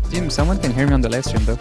Tim, someone can hear me on the live stream though.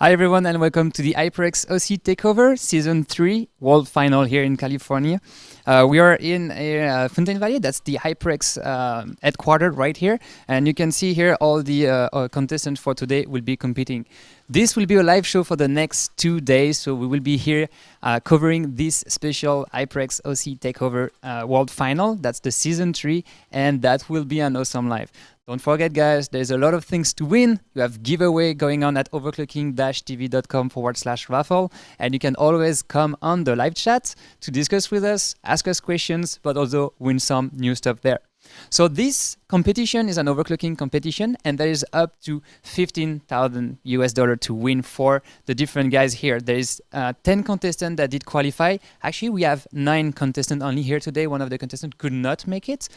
Hi everyone and welcome to the HyperX OC Takeover Season 3 World Final here in California. We are in Fountain Valley, that's the HyperX headquarters right here. And you can see here all the contestants for today will be competing. This will be a live show for the next 2 days, so we will be here covering this special HyperX OC Takeover World Final. That's the Season 3 and that will be an awesome live. Don't forget, guys, there's a lot of things to win. You have giveaway going on at overclocking-tv.com/raffle. And you can always come on the live chat to discuss with us, ask us questions, but also win some new stuff there. So this competition is an overclocking competition, and there is up to $15,000 to win for the different guys here. There is 10 contestants that did qualify. Actually, we have 9 contestants only here today. One of the contestants could not make it.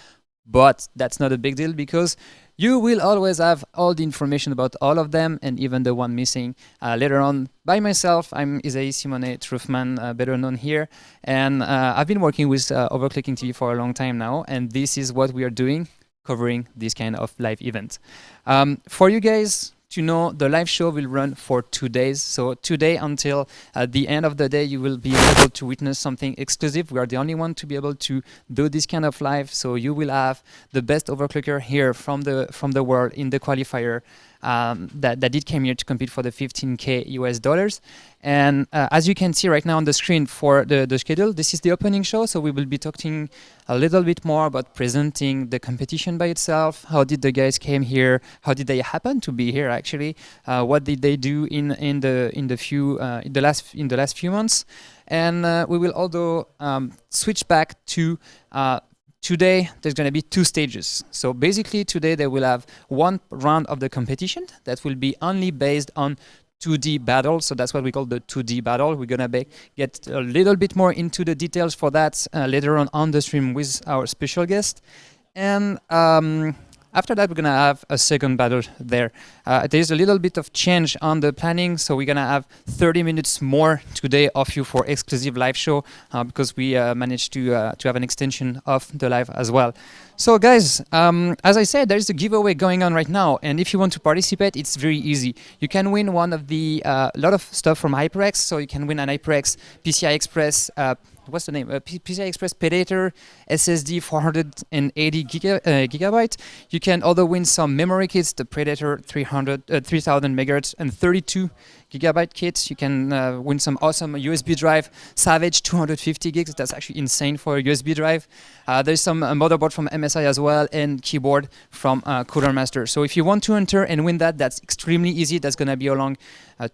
But that's not a big deal because you will always have all the information about all of them and even the one missing later on by myself. I'm Isaïe Simone Truffman, better known here. And I've been working with OverClocking-TV for a long time now. And this is what we are doing, covering this kind of live event. For you guys to know, the live show will run for 2 days. So today until the end of the day, you will be able to witness something exclusive. We are the only one to be able to do this kind of live. So you will have the best overclocker here from the world in the qualifier that did come here to compete for the $15,000. And as you can see right now on the screen for the schedule, this is the opening show. So we will be talking a little bit more about presenting the competition by itself. How did the guys came here? How did they happen to be here actually? What did they do in the last few months? And we will also switch back to today. There's going to be 2 stages. So basically today they will have 1 round of the competition that will be only based on 2D battle. So that's what we call the 2D battle. We're going to get a little bit more into the details for that later on the stream with our special guest. And after that, we're going to have a second battle there. There's a little bit of change on the planning, so we're going to have 30 minutes more today of you for exclusive live show because we managed to have an extension of the live as well. So guys, as I said, there's a giveaway going on right now, and if you want to participate, it's very easy. You can win one of the lot of stuff from HyperX, so you can win an HyperX PCI Express what's the name? PCI Express Predator SSD 480 gigabyte. You can also win some memory kits, the Predator 3000 megahertz and 32 gigabyte kits. You can win some awesome USB drive, Savage 250 gigs. That's actually insane for a USB drive. There's some motherboard from MSI as well and keyboard from Cooler Master. So if you want to enter and win that, that's extremely easy. That's going to be along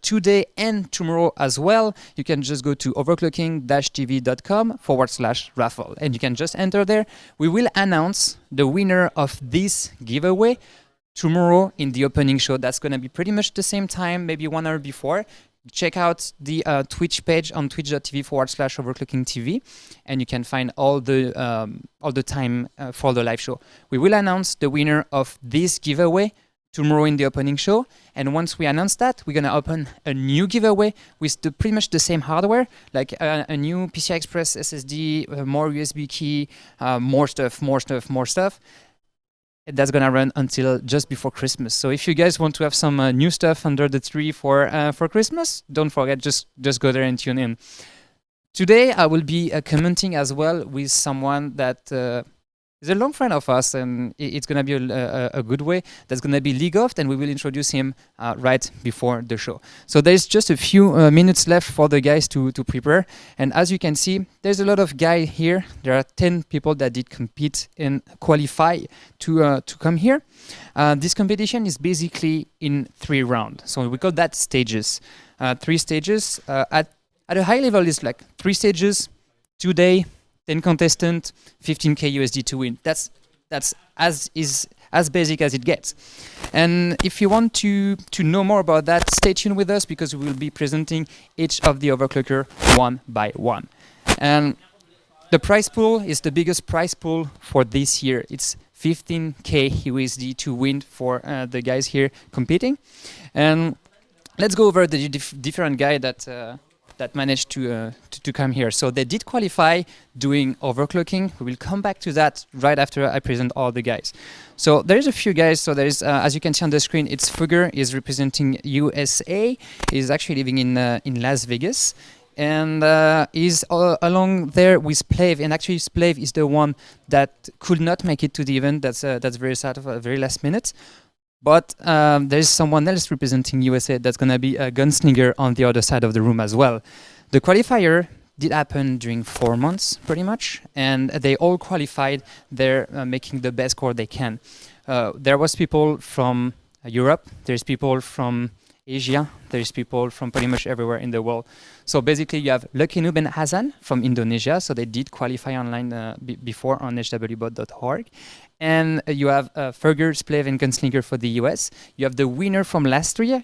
today and tomorrow as well. You can just go to overclocking-tv.com/raffle and you can just enter there. We will announce the winner of this giveaway tomorrow in the opening show. That's going to be pretty much the same time, maybe 1 hour before. Check out the Twitch page on twitch.tv/overclocking-TV and you can find all the time for the live show. We will announce the winner of this giveaway tomorrow in the opening show, and once we announce that, we're gonna open a new giveaway with pretty much the same hardware, like a new PCI Express SSD, more USB key, more stuff. That's gonna run until just before Christmas. So if you guys want to have some new stuff under the tree for Christmas, don't forget, just go there and tune in. Today I will be commenting as well with someone that is a long friend of us, and it's going to be a good way. That's going to be Leagoft, and we will introduce him right before the show. So there's just a few minutes left for the guys to prepare. And as you can see, there's a lot of guys here. There are 10 people that did compete and qualify to come here. This competition is basically in 3 rounds. So we call that stages. 3 stages. At a high level, it's like 3 stages, 2 days, 10 contestant, 15k USD to win. That's as basic as it gets. And if you want to know more about that, stay tuned with us, because we will be presenting each of the overclocker one by one. And the prize pool is the biggest prize pool for this year. It's 15k USD to win for the guys here competing. And let's go over the different guy that managed to come here. So they did qualify doing overclocking. We will come back to that right after I present all the guys. So there is a few guys. So there is, as you can see on the screen, it's Fugger is representing USA. He's actually living in Las Vegas, and is along there with Splav. And actually, Splav is the one that could not make it to the event. That's very sad, of a very last minute. But there's someone else representing USA that's going to be a gunslinger on the other side of the room as well. The qualifier did happen during 4 months, pretty much, and they all qualified. They're making the best score they can. There was people from Europe, there's people from Asia, there's people from pretty much everywhere in the world. So basically you have Lucky Noob and Hazan from Indonesia, so they did qualify online before on hwbot.org. And you have Ferger, Splav, and Gunslinger for the US. You have the winner from last year,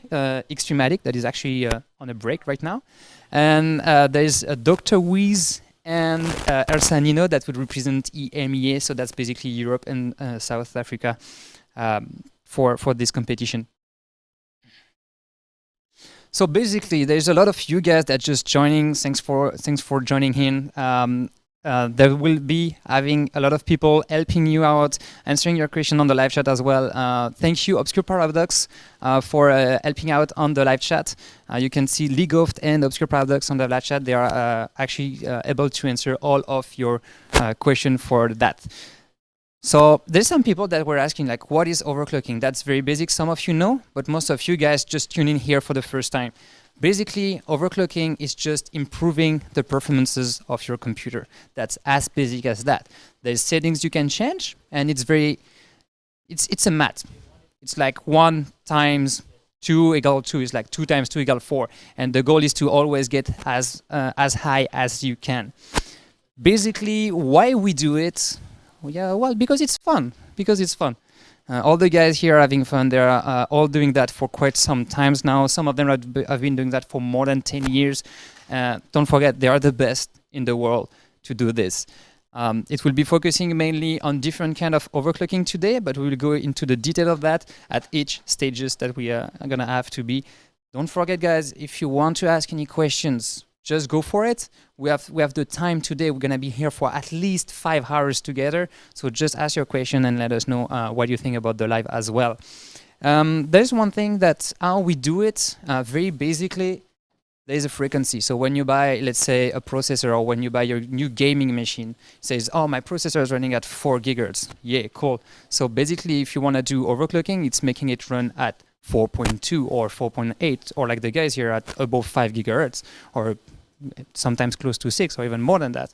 Extrematic, that is actually on a break right now. And there's Dr. Wiz and Elsa Nino that would represent EMEA, so that's basically Europe and South Africa for this competition. So basically, there's a lot of you guys that just joining. Thanks for joining in. There will be having a lot of people helping you out, answering your question on the live chat as well. Thank you, Obscure Paradox, for helping out on the live chat. You can see Leagoft and Obscure Paradox on the live chat. They are actually able to answer all of your questions for that. So there's some people that were asking, like, what is overclocking? That's very basic. Some of you know, but most of you guys just tune in here for the first time. Basically, overclocking is just improving the performances of your computer. That's as basic as that. There's settings you can change, and it's a math. It's like 1 times 2 equal 2 is like 2 times 2 equal 4, and the goal is to always get as high as you can. Basically, why we do it? Yeah, well, because it's fun. All the guys here are having fun. They're all doing that for quite some times now. Some of them have been doing that for more than 10 years. Don't forget, they are the best in the world to do this. It will be focusing mainly on different kind of overclocking today, but we will go into the detail of that at each stages that we are going to have to be. Don't forget, guys, if you want to ask any questions, just go for it. We have the time today. We're going to be here for at least 5 hours together. So just ask your question and let us know what you think about the live as well. There's one thing that how we do it, very basically, there's a frequency. So when you buy, let's say, a processor, or when you buy your new gaming machine, it says, oh, my processor is running at 4 gigahertz. Yeah, cool. So basically, if you want to do overclocking, it's making it run at 4.2 or 4.8, or like the guys here at above 5 gigahertz, or sometimes close to 6 or even more than that.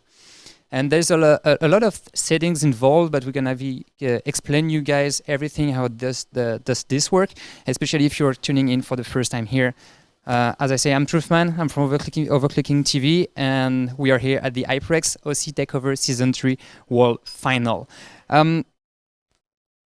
And there's a lot of settings involved, but we're gonna explain you guys everything how does this work, especially if you're tuning in for the first time here. As I say, I'm Truthman. I'm from OverClocking-TV, and we are here at the HyperX OC Takeover Season 3 World Final.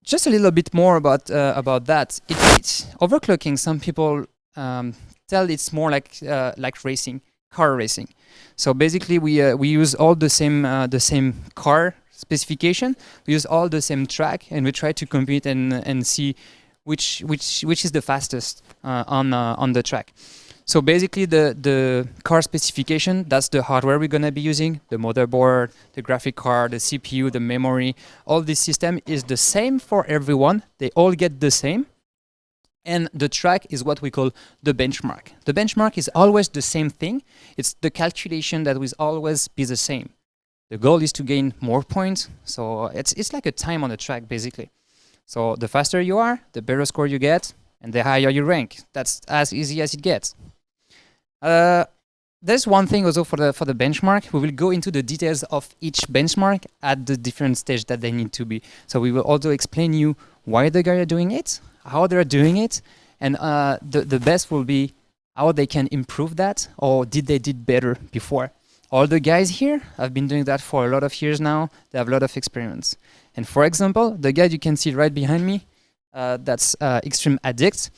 Just a little bit more about that. It's overclocking. Some people tell it's more like racing. Car racing. So basically, we use all the same car specification. We use all the same track, and we try to compete and see which is the fastest on the track. So basically, the car specification, that's the hardware we're gonna be using: the motherboard, the graphic card, the CPU, the memory. All this system is the same for everyone. They all get the same. And the track is what we call the benchmark. The benchmark is always the same thing. It's the calculation that will always be the same. The goal is to gain more points. So it's like a time on the track, basically. So the faster you are, the better score you get, and the higher you rank. That's as easy as it gets. There's one thing also for the benchmark. We will go into the details of each benchmark at the different stage that they need to be. So we will also explain you why the guys are doing it, how they're doing it, and the best will be how they can improve that, or did they did better before. All the guys here have been doing that for a lot of years now. They have a lot of experience. And for example, the guy you can see right behind me, that's Extreme Addict.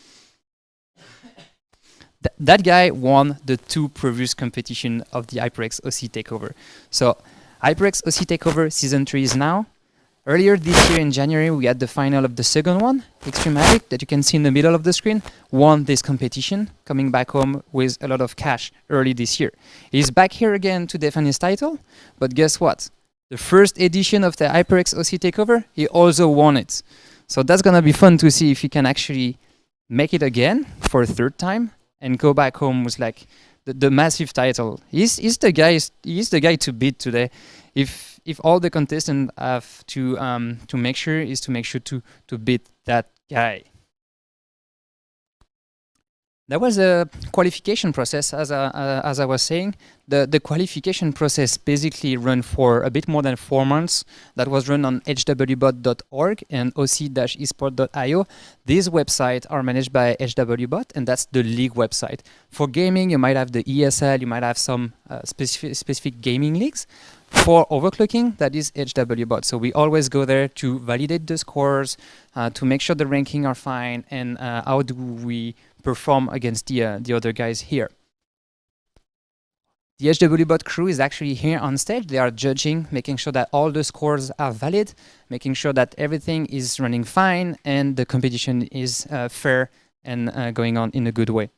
That guy won the 2 previous competition of the HyperX OC Takeover. So HyperX OC Takeover Season 3 is now. Earlier this year in January, we had the final of the second one. Extreme Addict, that you can see in the middle of the screen, won this competition, coming back home with a lot of cash early this year. He's back here again to defend his title, but guess what? The first edition of the HyperX OC Takeover, he also won it. So that's gonna be fun to see if he can actually make it again for a third time and go back home with like the massive title. He's the guy to beat today. If all the contestants have to make sure to beat that guy. There was a qualification process, as I was saying. The qualification process basically ran for a bit more than 4 months. That was run on hwbot.org and oc-esport.io. These websites are managed by HWBot, and that's the league website. For gaming, you might have the ESL, you might have some specific gaming leagues. For overclocking, that is HWBot. So we always go there to validate the scores, to make sure the ranking are fine, and how do we perform against the other guys here. The HWBot crew is actually here on stage. They are judging, making sure that all the scores are valid, making sure that everything is running fine, and the competition is fair and going on in a good way.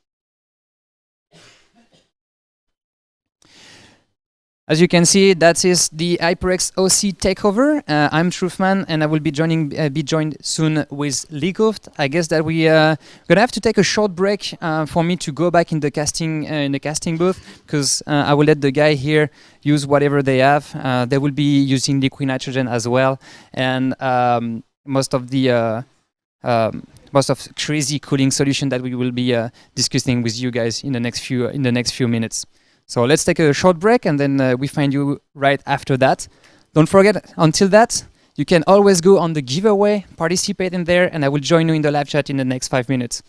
As you can see, that is the HyperX OC Takeover. I'm Truthman, and I will be joined soon with Leagoft. I guess that we gonna have to take a short break for me to go back in the casting booth, because I will let the guy here use whatever they have. They will be using liquid nitrogen as well, and most of crazy cooling solution that we will be discussing with you guys in the next few minutes. So let's take a short break, and then we find you right after that. Don't forget, until that, you can always go on the giveaway, participate in there, and I will join you in the live chat in the next 5 minutes.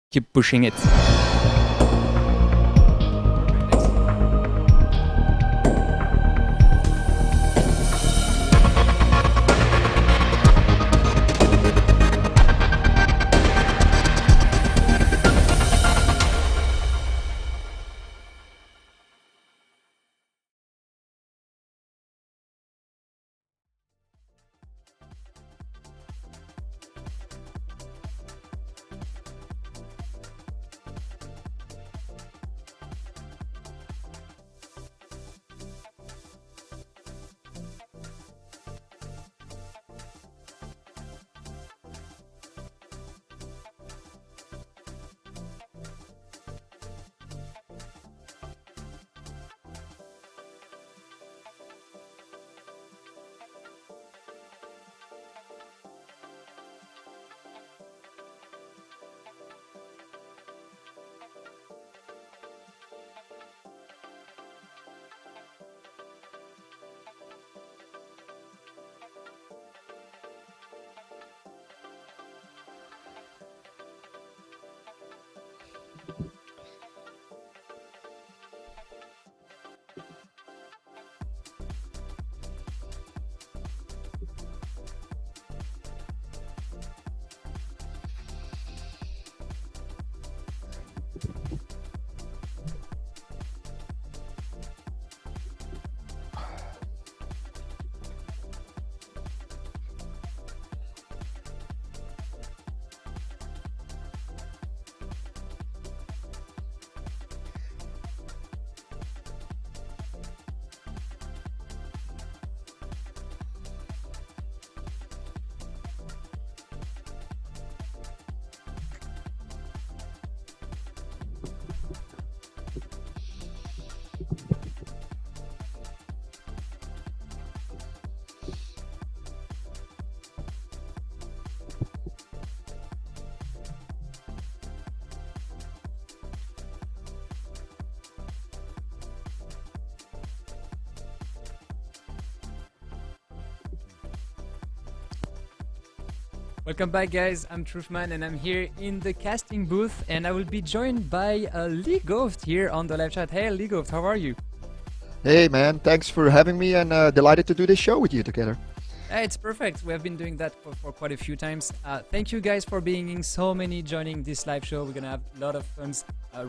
Keep pushing it. Welcome back, guys. I'm Truthman, and I'm here in the casting booth, and I will be joined by Lee Goft here on the live chat. Hey, Lee Goft, how are you? Hey man, thanks for having me, and delighted to do this show with you together. It's perfect. We have been doing that for quite a few times. Thank you guys for being so many joining this live show. We're gonna have a lot of fun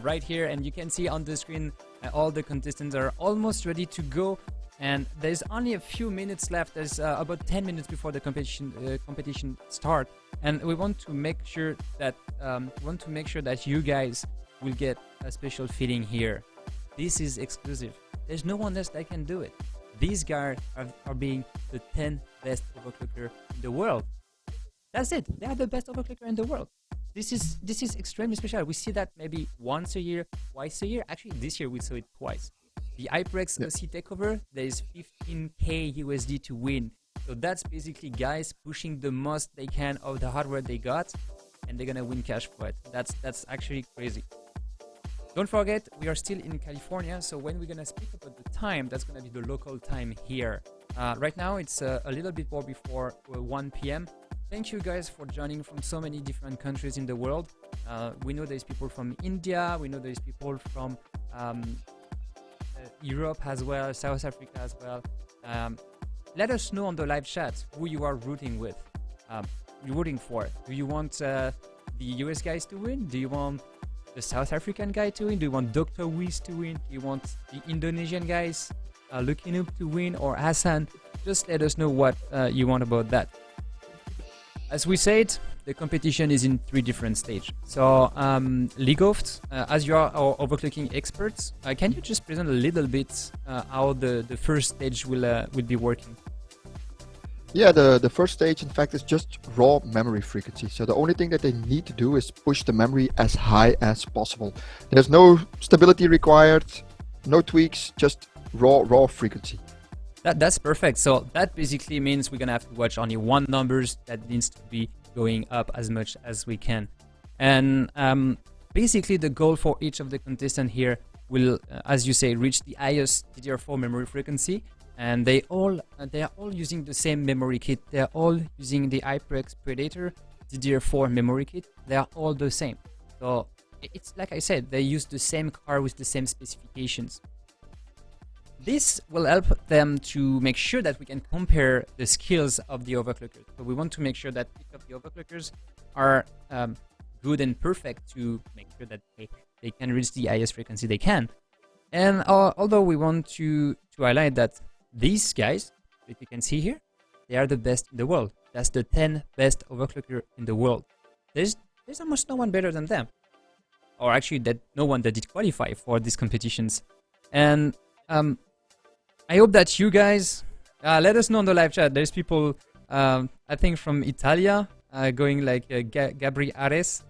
right here, and you can see on the screen all the contestants are almost ready to go. And there's only a few minutes left. There's about 10 minutes before the competition start, and we want to make sure that you guys will get a special feeling here. This is exclusive. There's no one else that can do it. These guys are being the 10 best overclocker in the world. That's it. They are the best overclocker in the world. This is extremely special. We see that maybe once a year, twice a year. Actually, this year we saw it twice. The HyperX OC takeover, there is 15k USD to win. So that's basically guys pushing the most they can of the hardware they got, and they're gonna win cash for it. That's actually crazy. Don't forget, we are still in California, so when we're gonna speak about the time, that's gonna be the local time here. Right now, it's a little bit more before 1 p.m. Thank you guys for joining from so many different countries in the world. We know there's people from India, we know there's people from Europe as well, South Africa as well. Let us know on the live chat who you are rooting with. You're rooting for. Do you want the US guys to win? Do you want the South African guy to win? Do you want Dr. Wiz to win? Do you want the Indonesian guys, Lucky Noob to win, or Hassan? Just let us know what you want about that. As we said, the competition is in 3 different stages. So, Lee Goft, as you are our overclocking experts, can you just present a little bit how the first stage will be working? Yeah, the first stage, in fact, is just raw memory frequency. So the only thing that they need to do is push the memory as high as possible. There's no stability required, no tweaks, just raw frequency. That's perfect. So that basically means we're gonna have to watch only one numbers that needs to be going up as much as we can. And basically the goal for each of the contestants here will, as you say, reach the highest DDR4 memory frequency. And they are all using the same memory kit. They are all using the HyperX Predator DDR4 memory kit. They are all the same. So it's like I said, they use the same card with the same specifications. This will help them to make sure that we can compare the skills of the overclockers. So we want to make sure that each of the overclockers are good and perfect to make sure that they can reach the highest frequency they can. And although we want to highlight that these guys that you can see here, they are the best in the world. That's the 10 best overclocker in the world. There's almost no one better than them. Or actually that no one that did qualify for these competitions. And I hope that you guys let us know on the live chat. There's people, I think from Italia, going like Gabri Ares,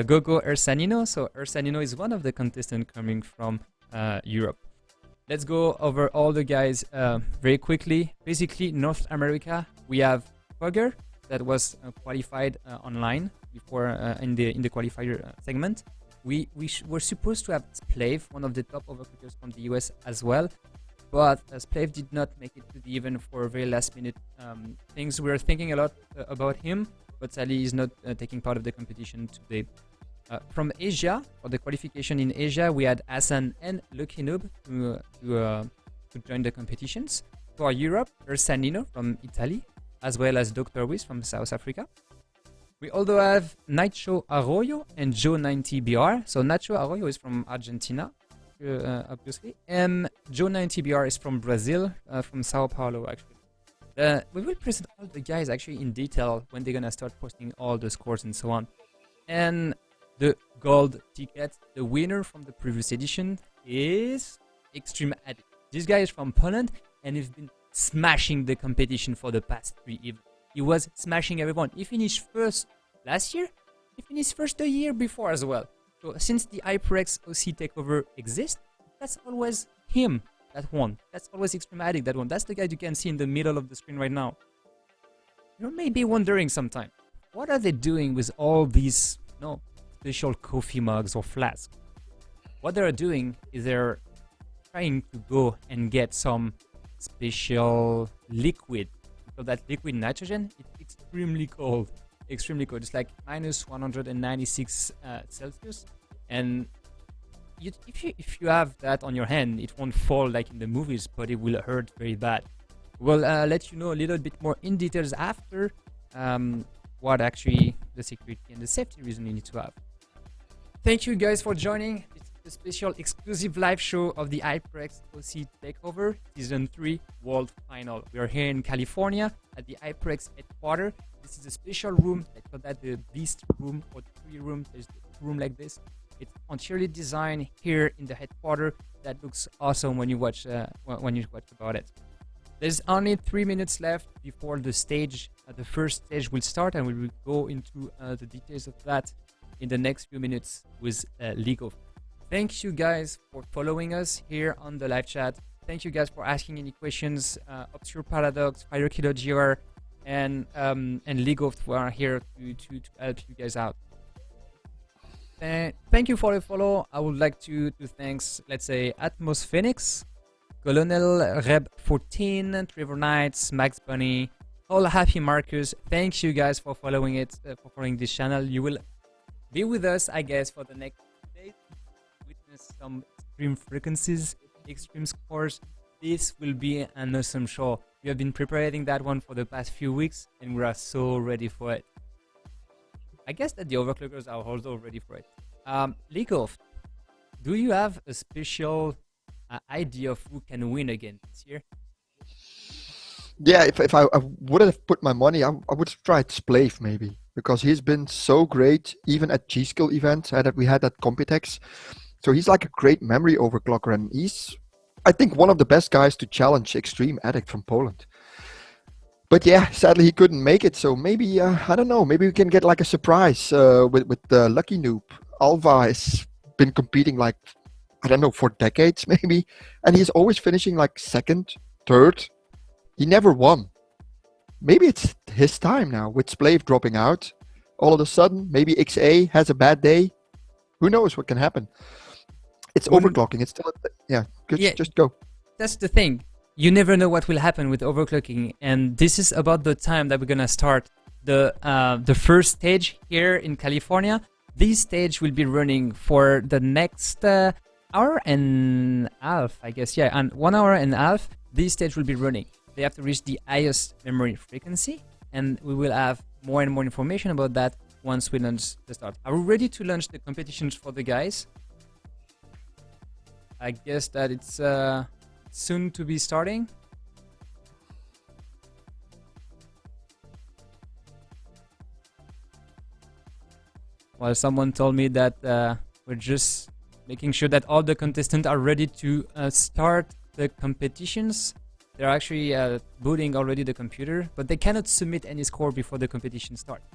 Gogo Ersanino. So Ersanino is one of the contestants coming from Europe. Let's go over all the guys very quickly. Basically, North America, we have Fogger that was qualified online before in the qualifier segment. We were supposed to have Splave, one of the top overclockers from the US as well. But Splave did not make it to the event for very last minute things. We were thinking a lot about him, but sadly he's not taking part of the competition today. From Asia, for the qualification in Asia, we had Hassan and Lucky Noob to join the competitions. For Europe, Ersanino from Italy, as well as Dr. Wiz from South Africa. We also have Nacho Arroyo and H.O.T. So Nacho Arroyo is from Argentina, obviously, and H.O.T. is from Brazil, from Sao Paulo, actually. We will present all the guys actually in detail when they're gonna start posting all the scores and so on. And the gold ticket, the winner from the previous edition, is Extreme Addict. This guy is from Poland and he's been smashing the competition for the past 3 events. He was smashing everyone. He finished first last year. He finished first the year before as well. So since the HyperX OC takeover exists, that's always him that won. That's always Extreme Addict that won. That's the guy you can see in the middle of the screen right now. You may be wondering sometime, what are they doing with all these special coffee mugs or flasks? What they're doing is they're trying to go and get some special liquid. So that liquid nitrogen is extremely cold. extremely cold. It's like minus 196 Celsius, and if you have that on your hand, it won't fall like in the movies, but it will hurt very bad. We'll let you know a little bit more in details after what actually the security and the safety reason you need to have. Thank you guys for joining. It's a special exclusive live show of the HyperX OC Takeover Season 3 World Final. We are here in California at the HyperX headquarters. This is a special room. I call that the Beast Room or Tree Room. There's a room like this. It's entirely designed here in the headquarters. That looks awesome when you watch about it. There's only 3 minutes left before the stage, the first stage will start, and we will go into the details of that in the next few minutes with Lego. Thank you guys for following us here on the live chat. Thank you guys for asking any questions. Obscure Paradox, Firekiller GR, and Lego who are here to help you guys out. Thank you for the follow. I would like to thank, let's say, Atmos Phoenix, Colonel Reb 14, Trevor Knights, Max Bunny, all happy markers. Thank you guys for following it, for following this channel. You will be with us, I guess, for the next days. Witness some extreme frequencies, extreme scores. This will be an awesome show. We have been preparing that one for the past few weeks, and we are so ready for it. I guess that the overclockers are also ready for it. Leakoff, do you have a special idea of who can win again this year? Yeah, if I would have put my money, I would have tried Splave maybe, because he's been so great even at G-Skill events that we had at Computex. So he's like a great memory overclocker, and he's, I think, one of the best guys to challenge Extreme Addict from Poland. But yeah, sadly he couldn't make it, so maybe, I don't know, maybe we can get like a surprise with the Lucky Noob. Alva has been competing like, I don't know, for decades maybe, and he's always finishing like second, third. He never won. Maybe it's his time now, with Splave dropping out. All of a sudden, maybe XA has a bad day. Who knows what can happen? It's overclocking, it's still, just go. That's the thing. You never know what will happen with overclocking, and this is about the time that we're gonna start the first stage here in California. This stage will be running for the next hour and a half, I guess. Yeah, and 1 hour and a half. This stage will be running. They have to reach the highest memory frequency, and we will have more and more information about that once we launch the start. Are we ready to launch the competitions for the guys? I guess that it's soon to be starting. Well, someone told me that we're just making sure that all the contestants are ready to start the competitions. They're actually booting already the computer, but they cannot submit any score before the competition starts.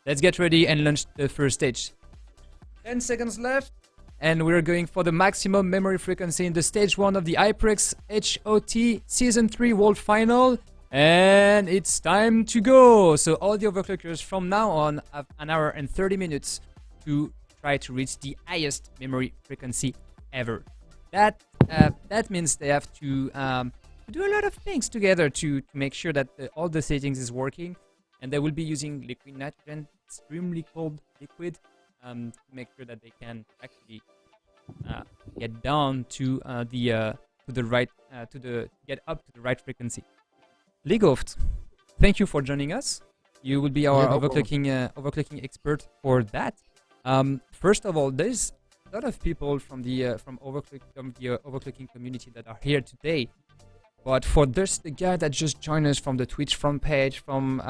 Let's get ready and launch the first stage. 10 seconds left. And we're going for the maximum memory frequency in the stage 1 of the HyperX H.O.T Season 3 World Final. And it's time to go. So all the overclockers from now on have 1 hour and 30 minutes to try to reach the highest memory frequency ever. That means they have to do a lot of things together to make sure that all the settings is working. And they will be using liquid nitrogen, extremely cold liquid, to make sure that they can actually get down to get up to the right frequency. Legoft, thank you for joining us. You will be our overclocking expert for that. First of all, there's a lot of people from the overclocking community that are here today. But for this, the guy that just joined us from the Twitch front page, from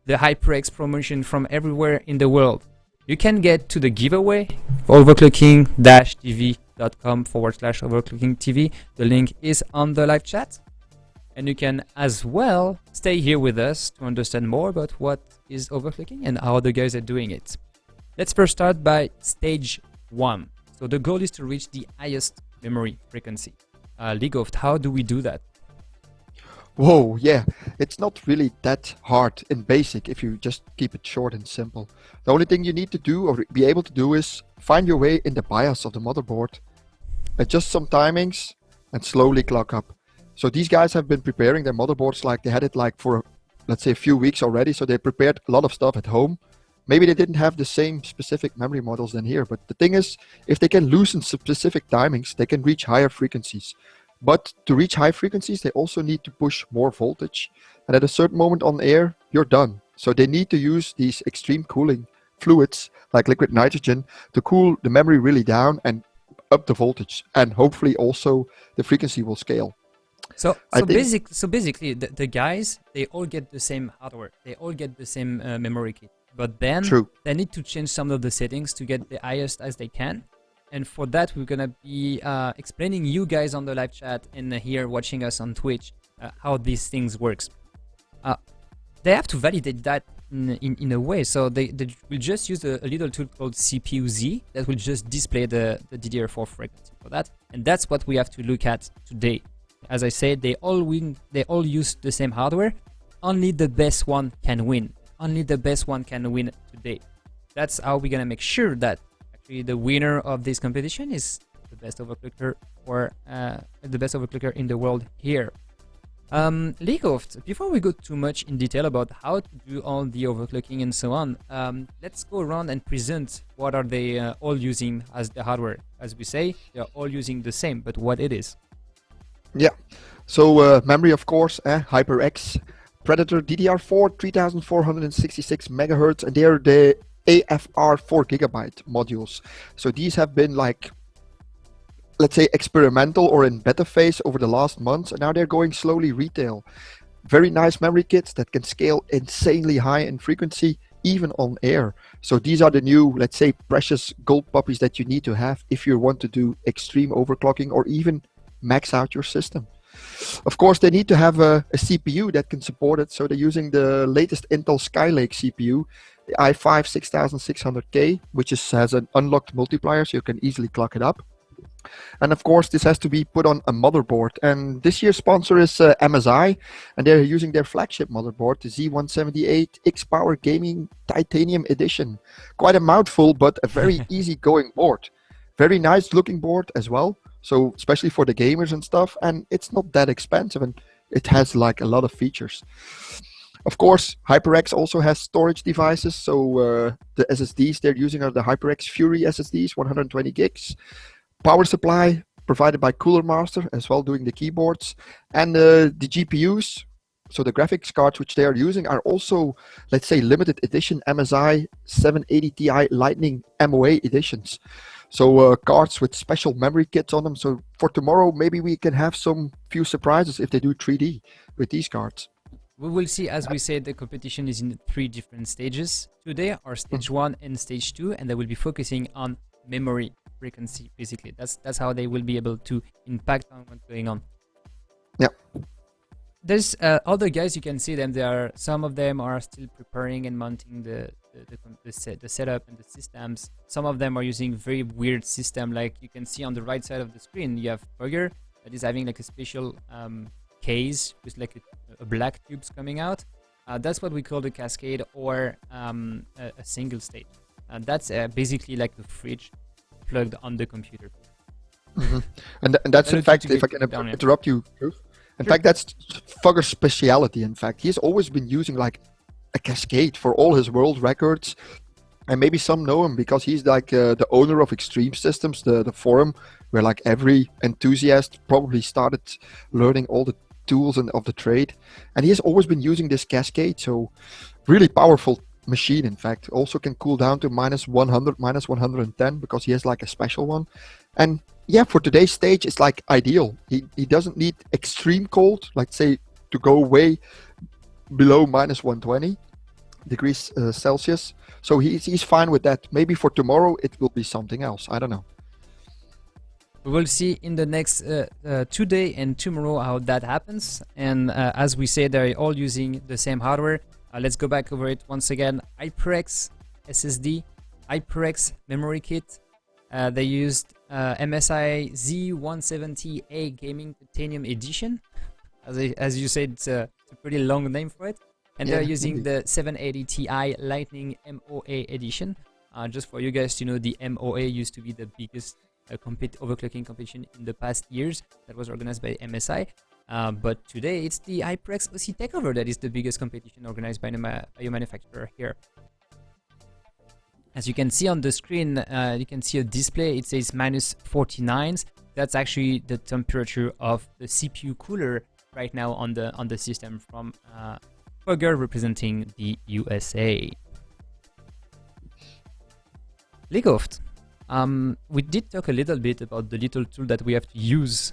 the HyperX promotion, from everywhere in the world, you can get to the giveaway, overclocking-tv.com/overclocking-TV. The link is on the live chat. And you can as well stay here with us to understand more about what is overclocking and how the guys are doing it. Let's first start by stage 1. So the goal is to reach the highest memory frequency. Legoft, how do we do that? Whoa, yeah, it's not really that hard in basic if you just keep it short and simple. The only thing you need to do or be able to do is find your way in the BIOS of the motherboard, adjust some timings, and slowly clock up. So these guys have been preparing their motherboards like they had it like for let's say, a few weeks already, so they prepared a lot of stuff at home. Maybe they didn't have the same specific memory models than here, but the thing is, if they can loosen specific timings, they can reach higher frequencies. But to reach high frequencies, they also need to push more voltage. And at a certain moment on air, you're done. So they need to use these extreme cooling fluids, like liquid nitrogen, to cool the memory really down and up the voltage. And hopefully also the frequency will scale. So basically, the guys, they all get the same hardware. They all get the same memory kit. But then they need to change some of the settings to get the highest as they can. And for that, we're going to be explaining you guys on the live chat and here watching us on Twitch how these things works. They have to validate that in a way. So they will just use a little tool called CPU-Z that will just display the DDR4 frequency for that. And that's what we have to look at today. As I said, they all use the same hardware. Only the best one can win. Only the best one can win today. That's how we're going to make sure that actually the winner of this competition is the best overclocker or the best overclocker in the world here. Leakoft, before we go too much in detail about how to do all the overclocking and so on, let's go around and present what are they all using as the hardware. As we say, they're all using the same, but what it is. Yeah, so memory, of course, HyperX, Predator DDR4 3466 megahertz, and they're the AFR 4 gigabyte modules. So these have been like, let's say, experimental or in beta phase over the last months, and now they're going slowly retail. Very nice memory kits that can scale insanely high in frequency, even on air. So these are the new, let's say, precious gold puppies that you need to have if you want to do extreme overclocking or even max out your system. Of course, they need to have a CPU that can support it, so they're using the latest Intel Skylake CPU, the i5 6600K, which has an unlocked multiplier, so you can easily clock it up. And of course, this has to be put on a motherboard. And this year's sponsor is MSI, and they're using their flagship motherboard, the Z178 X-Power Gaming Titanium Edition. Quite a mouthful, but a very easy-going board. Very nice looking board as well. So especially for the gamers and stuff, and it's not that expensive, and it has like a lot of features. Of course, HyperX also has storage devices. So the SSDs they're using are the HyperX Fury SSDs, 120 gigs. Power supply provided by Cooler Master as well, doing the keyboards. And the GPUs, so the graphics cards which they are using, are also, let's say, limited edition MSI 780 Ti Lightning MOA editions. So cards with special memory kits on them. So for tomorrow, maybe we can have some few surprises if they do 3D with these cards. We will see. As we said, the competition is in 3 different stages. Today are stage 1 and stage 2, and they will be focusing on memory frequency, basically. That's how they will be able to impact on what's going on. Yeah. There's other guys, you can see them. Some of them are still preparing and mounting the setup and the systems. Some of them are using very weird system, like you can see on the right side of the screen. You have Burger that is having like a special case with like a black tubes coming out. That's what we call the cascade or a single stage. That's basically like the fridge plugged on the computer. Mm-hmm. And that's in fact, if I can interrupt you, in fact, that's Fugger's speciality. In fact, he's always been using like a cascade for all his world records, and maybe some know him because he's like the owner of Extreme Systems, the forum where like every enthusiast probably started learning all the tools and of the trade, and he has always been using this cascade. So really powerful machine. In fact, also can cool down to -100, -110 because he has like a special one. And yeah, for today's stage, it's like ideal. He doesn't need extreme cold, like say to go way below -120 degrees Celsius. So he's fine with that. Maybe for tomorrow it will be something else. I don't know. We will see in the next today and tomorrow how that happens. And as we say, they're all using the same hardware. Let's go back over it once again. HyperX SSD, HyperX memory kit. They used MSI Z170A Gaming Titanium Edition. As you said, it's a pretty long name for it. And they're using the 780 Ti Lightning MOA Edition. Just for you guys to know, the MOA used to be the biggest overclocking competition in the past years that was organized by MSI. But today it's the HyperX OC Takeover that is the biggest competition organized by a manufacturer here. As you can see on the screen, you can see a display. It says -49. That's actually the temperature of the CPU cooler right now on the system from Fogger, representing the USA. Legoft. We did talk a little bit about the little tool that we have to use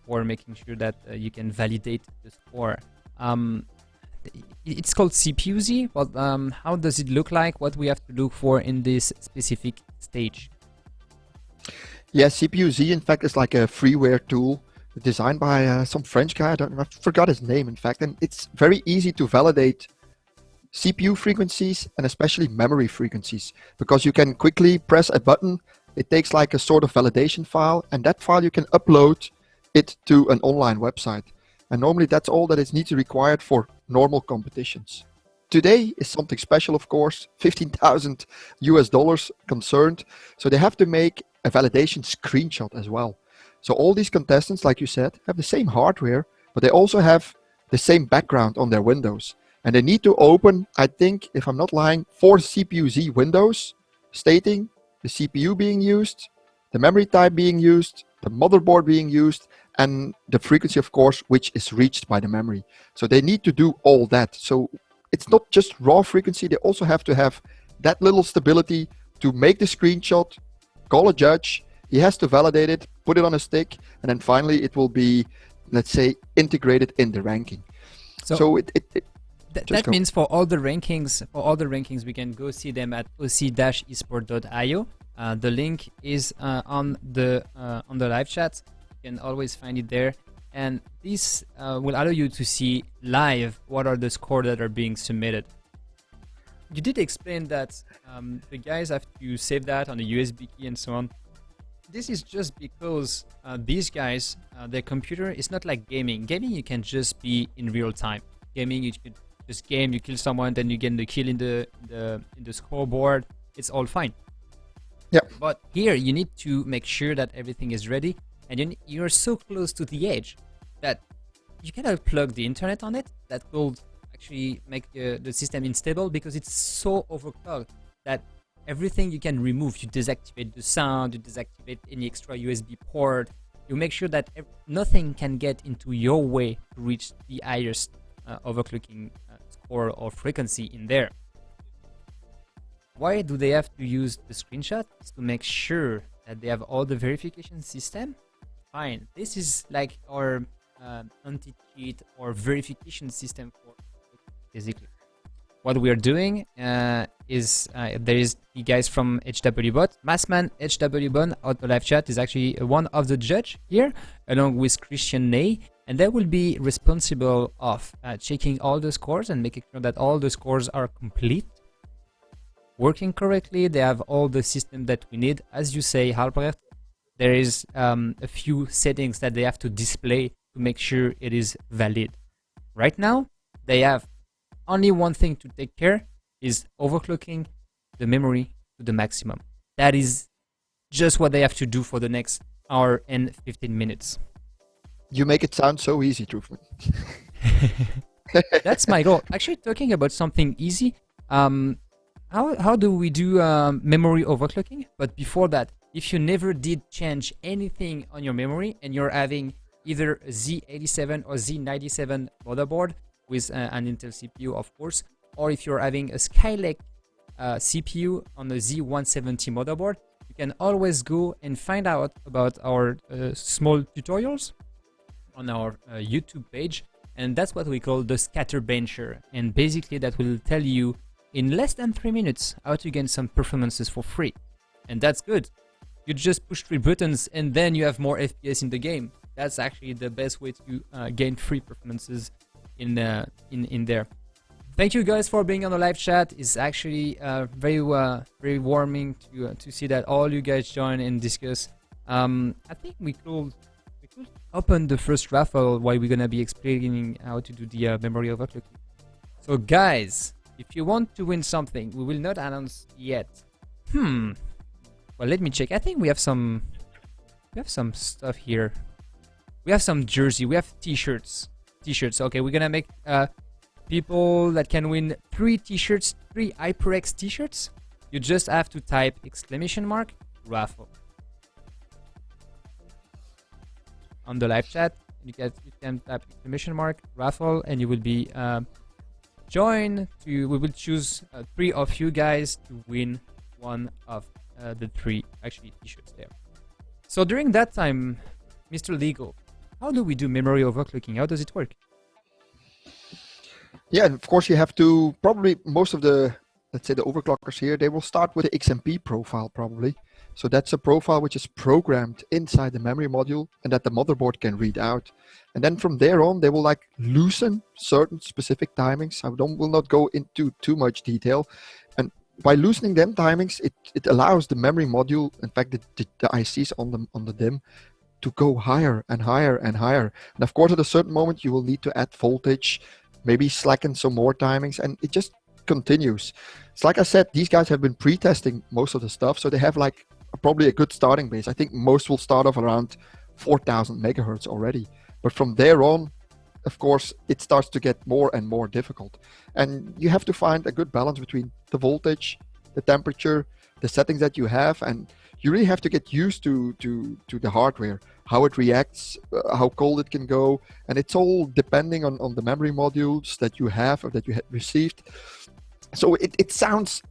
for making sure that you can validate the score. It's called CPU-Z, but how does it look like? What we have to look for in this specific stage? Yeah, CPU-Z in fact is like a freeware tool designed by some French guy. I forgot his name in fact, and it's very easy to validate CPU frequencies and especially memory frequencies, because you can quickly press a button. It takes like a sort of validation file, and that file you can upload it to an online website. And normally that's all that is needs required for normal competitions. Today is something special, of course, $15,000 US concerned. So they have to make a validation screenshot as well. So all these contestants, like you said, have the same hardware, but they also have the same background on their windows. And they need to open, I think, if I'm not lying, 4 CPU-Z windows stating the CPU being used, the memory type being used, the motherboard being used, and the frequency, of course, which is reached by the memory. So they need to do all that. So it's not just raw frequency, they also have to have that little stability to make the screenshot, call a judge, he has to validate it, put it on a stick, and then finally it will be, let's say, integrated in the ranking. So that means for all the rankings, we can go see them at oc-esport.io. The link is on the live chat. You can always find it there, and this will allow you to see live what are the scores that are being submitted. You did explain that the guys have to save that on a USB key and so on. This is just because these guys, their computer is not like gaming. Gaming, you can just be in real time. Gaming, you could just game, you kill someone, then you get the kill in the scoreboard. It's all fine. Yeah. But here you need to make sure that everything is ready, and you're so close to the edge that you cannot plug the internet on it. That will actually make the system unstable because it's so overclocked that everything you can remove. You deactivate the sound, you deactivate any extra USB port. You make sure that nothing can get into your way to reach the highest overclocking score or frequency in there. Why do they have to use the screenshot? It's to make sure that they have all the verification system. Fine. This is like our anti-cheat or verification system for basically. What we are doing is there is the guys from HWBot. Massman HWBot out the live chat is actually one of the judge here, along with Christian Ney, and they will be responsible of checking all the scores and making sure that all the scores are complete, working correctly. They have all the system that we need. As you say, Albrecht, there is a few settings that they have to display to make sure it is valid. Right now, they have only one thing to take care is overclocking the memory to the maximum. That is just what they have to do for the next hour and 15 minutes. You make it sound so easy, Truthman. That's my goal. Actually, talking about something easy, how do we do memory overclocking? But before that, if you never did change anything on your memory and you're having either a Z87 or Z97 motherboard with an Intel CPU, of course, or if you're having a Skylake CPU on a Z170 motherboard, you can always go and find out about our small tutorials on our YouTube page, and that's what we call the scatter bencher. And basically that will tell you in less than 3 minutes how to gain some performances for free. And that's good. You just push 3 buttons and then you have more FPS in the game. That's actually the best way to gain free performances in there. Thank you guys for being on the live chat. It's actually very warming to see that all you guys join and discuss. I think we could open the first raffle while we're gonna be explaining how to do the memory overclocking. So guys, if you want to win something, we will not announce yet. Well, let me check. I think we have some stuff here. we have some jersey, we have t-shirts. Okay, we're gonna make people that can win 3 t-shirts, 3 HyperX t-shirts. You just have to type !raffle on the live chat. You can type !raffle, and you will be joined. We will choose 3 of you guys to win one of the 3 actually t-shirts there. So during that time, Mr. Legal, how do we do memory overclocking? How does it work? Yeah, and of course you have to, probably most of the, let's say the overclockers here, they will start with the XMP profile probably. So that's a profile which is programmed inside the memory module and that the motherboard can read out. And then from there on, they will like loosen certain specific timings. I will not go into too much detail. And by loosening them timings, it allows the memory module, in fact, the ICs on the DIMM, to go higher and higher and higher. And of course, at a certain moment, you will need to add voltage, maybe slacken some more timings, and it just continues. It's like I said, these guys have been pre-testing most of the stuff, so they have like probably a good starting base. I think most will start off around 4,000 megahertz already. But from there on, of course, it starts to get more and more difficult. And you have to find a good balance between the voltage, the temperature, the settings that you have, and you really have to get used to the hardware, how it reacts, how cold it can go, and it's all depending on the memory modules that you have or that you had received. So it sounds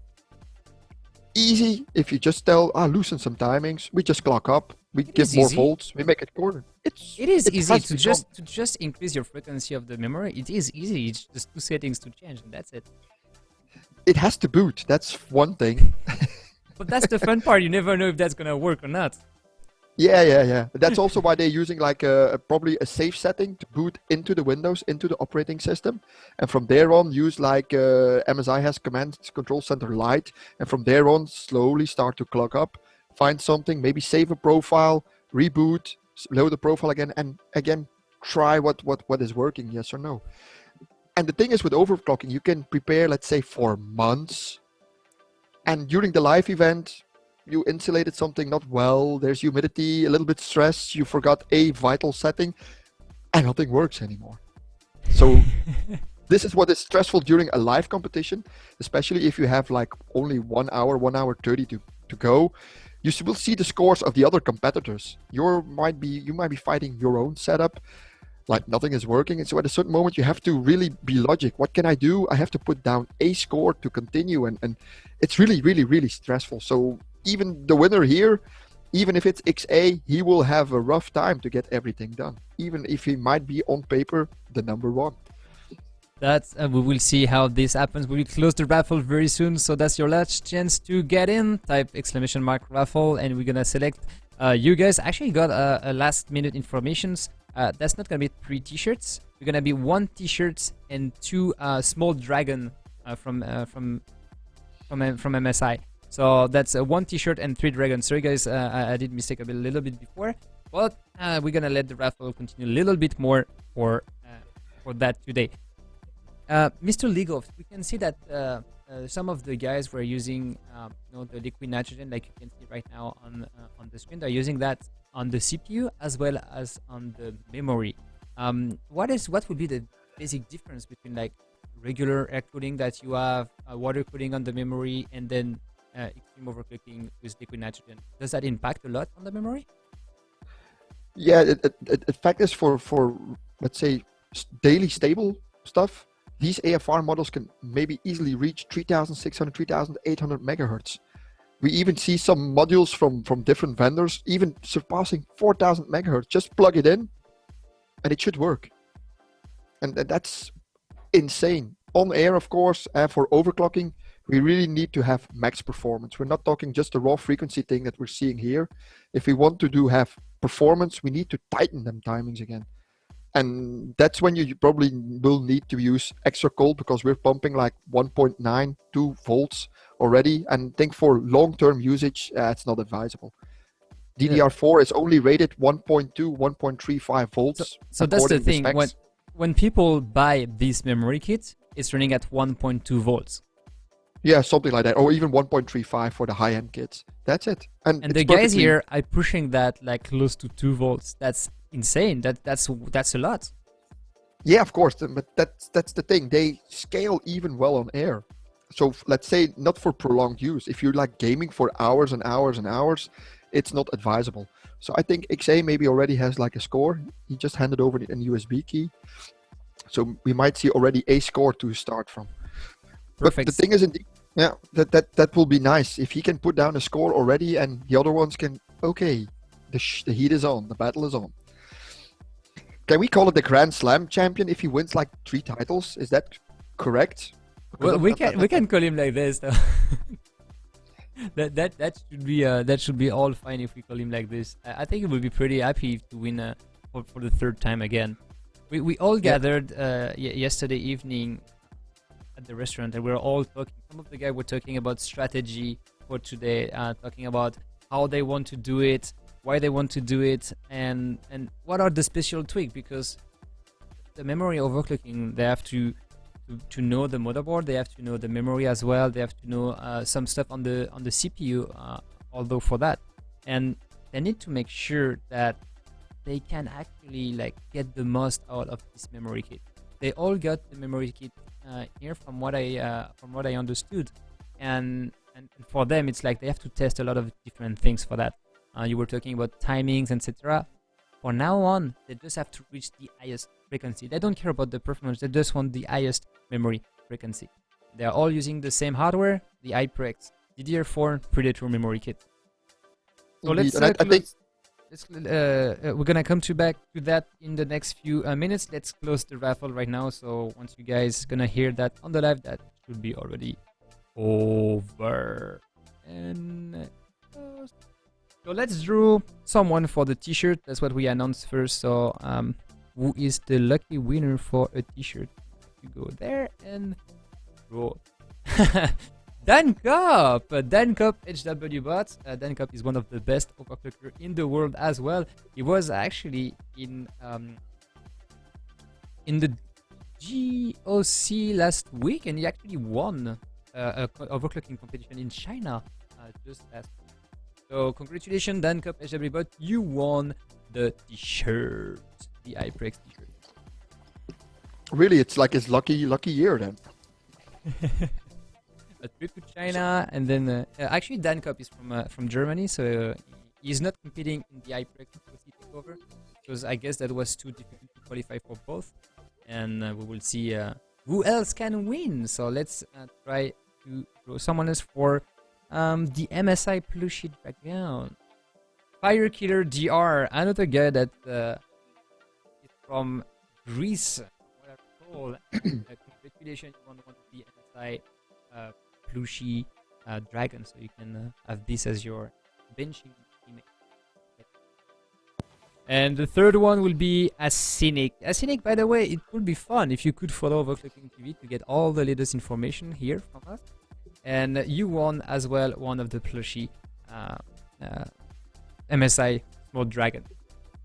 easy if you just tell, loosen some timings, we just clock up, we give more volts, we make it quarter. It is easy to just increase your frequency of the memory. It is easy. It's just 2 settings to change, and that's it. It has to boot. That's one thing. But that's the fun part. You never know if that's gonna work or not. Yeah. That's also why they're using like probably a safe setting to boot into the Windows, into the operating system. And from there on, use like MSI has Command Control Center Lite. And from there on, slowly start to clock up, find something, maybe save a profile, reboot, load the profile again, and again, try what is working, yes or no. And the thing is with overclocking, you can prepare, let's say, for months. And during the live event, you insulated something not well, there's humidity, a little bit stress, you forgot a vital setting, and nothing works anymore. So this is what is stressful during a live competition, especially if you have like only 1 hour, 1 hour 30 to go. You will see the scores of the other competitors. You might be fighting your own setup, like nothing is working. And so at a certain moment, you have to really be logic. What can I do? I have to put down a score to continue. And it's really, really, really stressful. So even the winner here, even if it's XA, he will have a rough time to get everything done, even if he might be on paper the number 1. That's we will see how this happens. We will close the raffle very soon, so that's your last chance to get in. Type !raffle, and we're gonna select you guys. Actually got a last minute informations. That's not gonna be 3 t-shirts. We're gonna be 1 t-shirt and 2 small dragon from MSI. So that's 1 t-shirt and 3 dragons. Sorry guys, I did mistake a little bit before, but we're gonna let the raffle continue a little bit more for that today. Mr. Legov, we can see that some of the guys were using the liquid nitrogen, like you can see right now on the screen. They're using that on the CPU as well as on the memory. What would be the basic difference between like regular air cooling that you have, water cooling on the memory, and then extreme overclocking with liquid nitrogen? Does that impact a lot on the memory? Yeah, in fact, is for let's say daily stable stuff. These AFR models can maybe easily reach 3,600, 3,800 megahertz. We even see some modules from different vendors even surpassing 4,000 megahertz. Just plug it in and it should work. And that's insane. On air, of course, for overclocking, we really need to have max performance. We're not talking just the raw frequency thing that we're seeing here. If we want to have performance, we need to tighten them timings again. And that's when you probably will need to use extra cold, because we're pumping like 1.92 volts already. And I think for long-term usage, it's not advisable. DDR4 is only rated 1.2, 1.35 volts. So that's the thing. When people buy this memory kit, it's running at 1.2 volts. Yeah, something like that. Or even 1.35 for the high-end kits. That's it. And the guys here are pushing that like close to 2 volts. That's insane. That's a lot. Yeah, of course, but that's the thing. They scale even well on air. So let's say not for prolonged use. If you're like gaming for hours and hours and hours, it's not advisable. So I think XA maybe already has like a score. He just handed over a USB key. So we might see already a score to start from. Perfect. But the thing is, indeed, yeah, that will be nice if he can put down a score already, and the other ones can. Okay, the heat is on, the battle is on. Can we call it the Grand Slam champion if he wins like 3 titles? Is that correct? Well, we can call him like this. Though. that should be all fine if we call him like this. I think he will be pretty happy to win for the 3rd time again. We all gathered yesterday evening at the restaurant, and we were all talking. Some of the guys were talking about strategy for today, talking about how they want to do it, why they want to do it, and what are the special tweaks, because the memory overclocking, they have to know the motherboard, they have to know the memory as well, they have to know some stuff on the CPU, although for that, and they need to make sure that they can actually like get the most out of this memory kit. They all got the memory kit here from what I understood, and for them it's like they have to test a lot of different things for that. You were talking about timings, etc. For now on, they just have to reach the highest frequency. They don't care about the performance, they just want the highest memory frequency. They are all using the same hardware, the HyperX DDR4 Predator memory kit. So we're gonna come back to that in the next few minutes. Let's close the raffle right now. So once you guys gonna hear that on the live, that should be already over. And so let's draw someone for the t-shirt. That's what we announced first. So who is the lucky winner for a t-shirt? You go there and draw. Dan Cup HW bot. Dan Cup is one of the best overclocker in the world as well. He was actually in the GOC last week, and he actually won a overclocking competition in China just last week. So congratulations, Dan Cup HW bot, you won the t-shirt, the HyperX t-shirt. Really, it's like his lucky year then. A trip to China, and then actually Dan Cup is from Germany, so he's not competing in the HyperX takeover because I guess that was too difficult to qualify for both, and we will see who else can win. So let's try to draw someone else for the MSI plushie background. Fire Killer DR, another guy that is from Greece. What I call congratulations, you won the MSI plushie dragon, so you can have this as your benching teammate. And the third one will be Acynic. Acynic, by the way, it would be fun if you could follow OverClocking-TV to get all the latest information here from us. And you won as well one of the plushie MSI small dragon.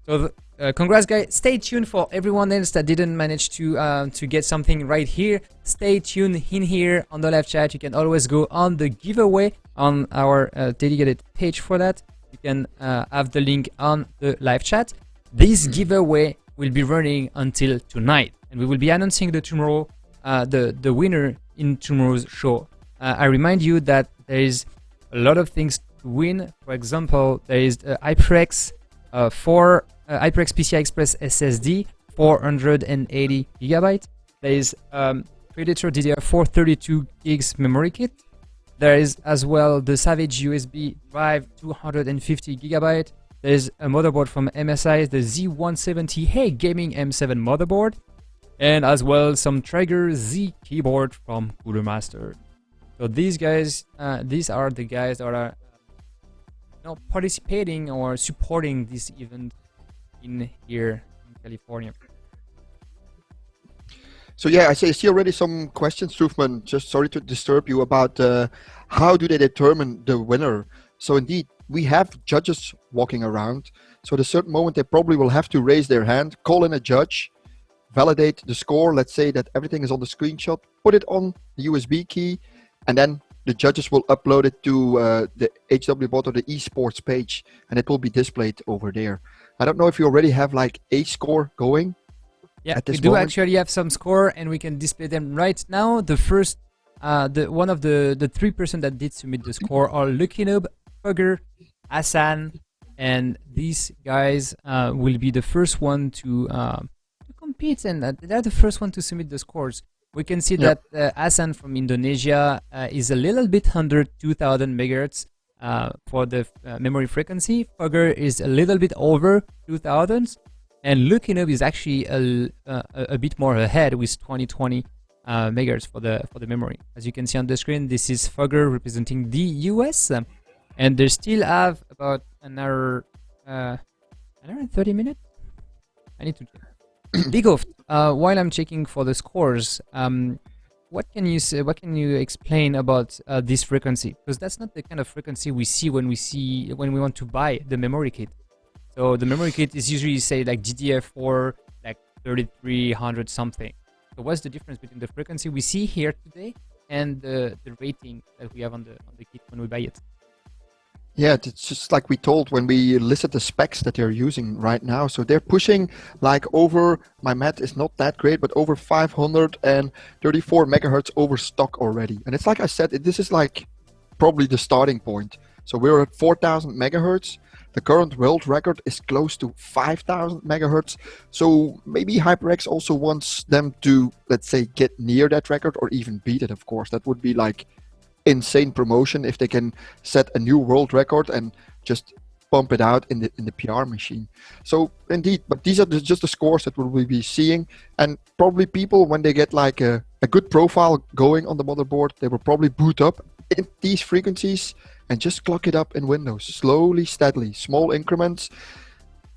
So congrats guys. Stay tuned for everyone else that didn't manage to get something right here. Stay tuned in here on the live chat. You can always go on the giveaway on our dedicated page for that. You can have the link on the live chat. This giveaway will be running until tonight, and we will be announcing tomorrow the winner in tomorrow's show. I remind you that there is a lot of things to win. For example, there is HyperX HyperX PCI Express SSD, 480 gigabyte. There is Predator DDR4 32 gigs memory kit. There is as well the Savage USB drive, 250 gigabyte. There is a motherboard from MSI, the Z170 Gaming M7 motherboard, and as well some Traeger Z keyboard from Cooler Master. So these guys, these are the guys that are participating or supporting this event in here in California. So yeah, I see already some questions, Truthman. Just sorry to disturb you about how do they determine the winner. So indeed, we have judges walking around. So at a certain moment, they probably will have to raise their hand, call in a judge, validate the score. Let's say that everything is on the screenshot, put it on the USB key, and then the judges will upload it to the HW bot or the esports page, and it will be displayed over there. I don't know if you already have like a score going. Yeah, at this we do moment. actually have some score, and we can display them right now. The first, the one of the 3% that did submit the score are Lucky Noob, Fugger, Hassan, and these guys will be the first one to compete, and they're the first one to submit the scores. We can see Yep. that Hassan from Indonesia is a little bit under 2000 megahertz for the memory frequency. Fugger is a little bit over 2000, and Lucky Noob is actually a bit more ahead with 2020 megahertz for the memory. As you can see on the screen, this is Fugger representing the US, and they still have about another 30 minutes. I need to check. Ligoft, while I'm checking for the scores, what can you say? What can you explain about this frequency? Because that's not the kind of frequency we see when we want to buy the memory kit. So the memory kit is usually say like GDF4, like 3300 something. So what's the difference between the frequency we see here today and the rating that we have on the kit when we buy it? Yeah, it's just like we told when we listed the specs that they're using right now. So they're pushing like over, my math is not that great, but over 534 megahertz over stock already. And it's like I said, this is like probably the starting point. So we're at 4000 megahertz. The current world record is close to 5000 megahertz. So maybe HyperX also wants them to, let's say, get near that record or even beat it, of course. That would be like insane promotion if they can set a new world record and just pump it out in the PR machine. So indeed, but these are just the scores that we'll be seeing, and probably people, when they get like a good profile going on the motherboard, they will probably boot up in these frequencies and just clock it up in Windows slowly, steadily, small increments.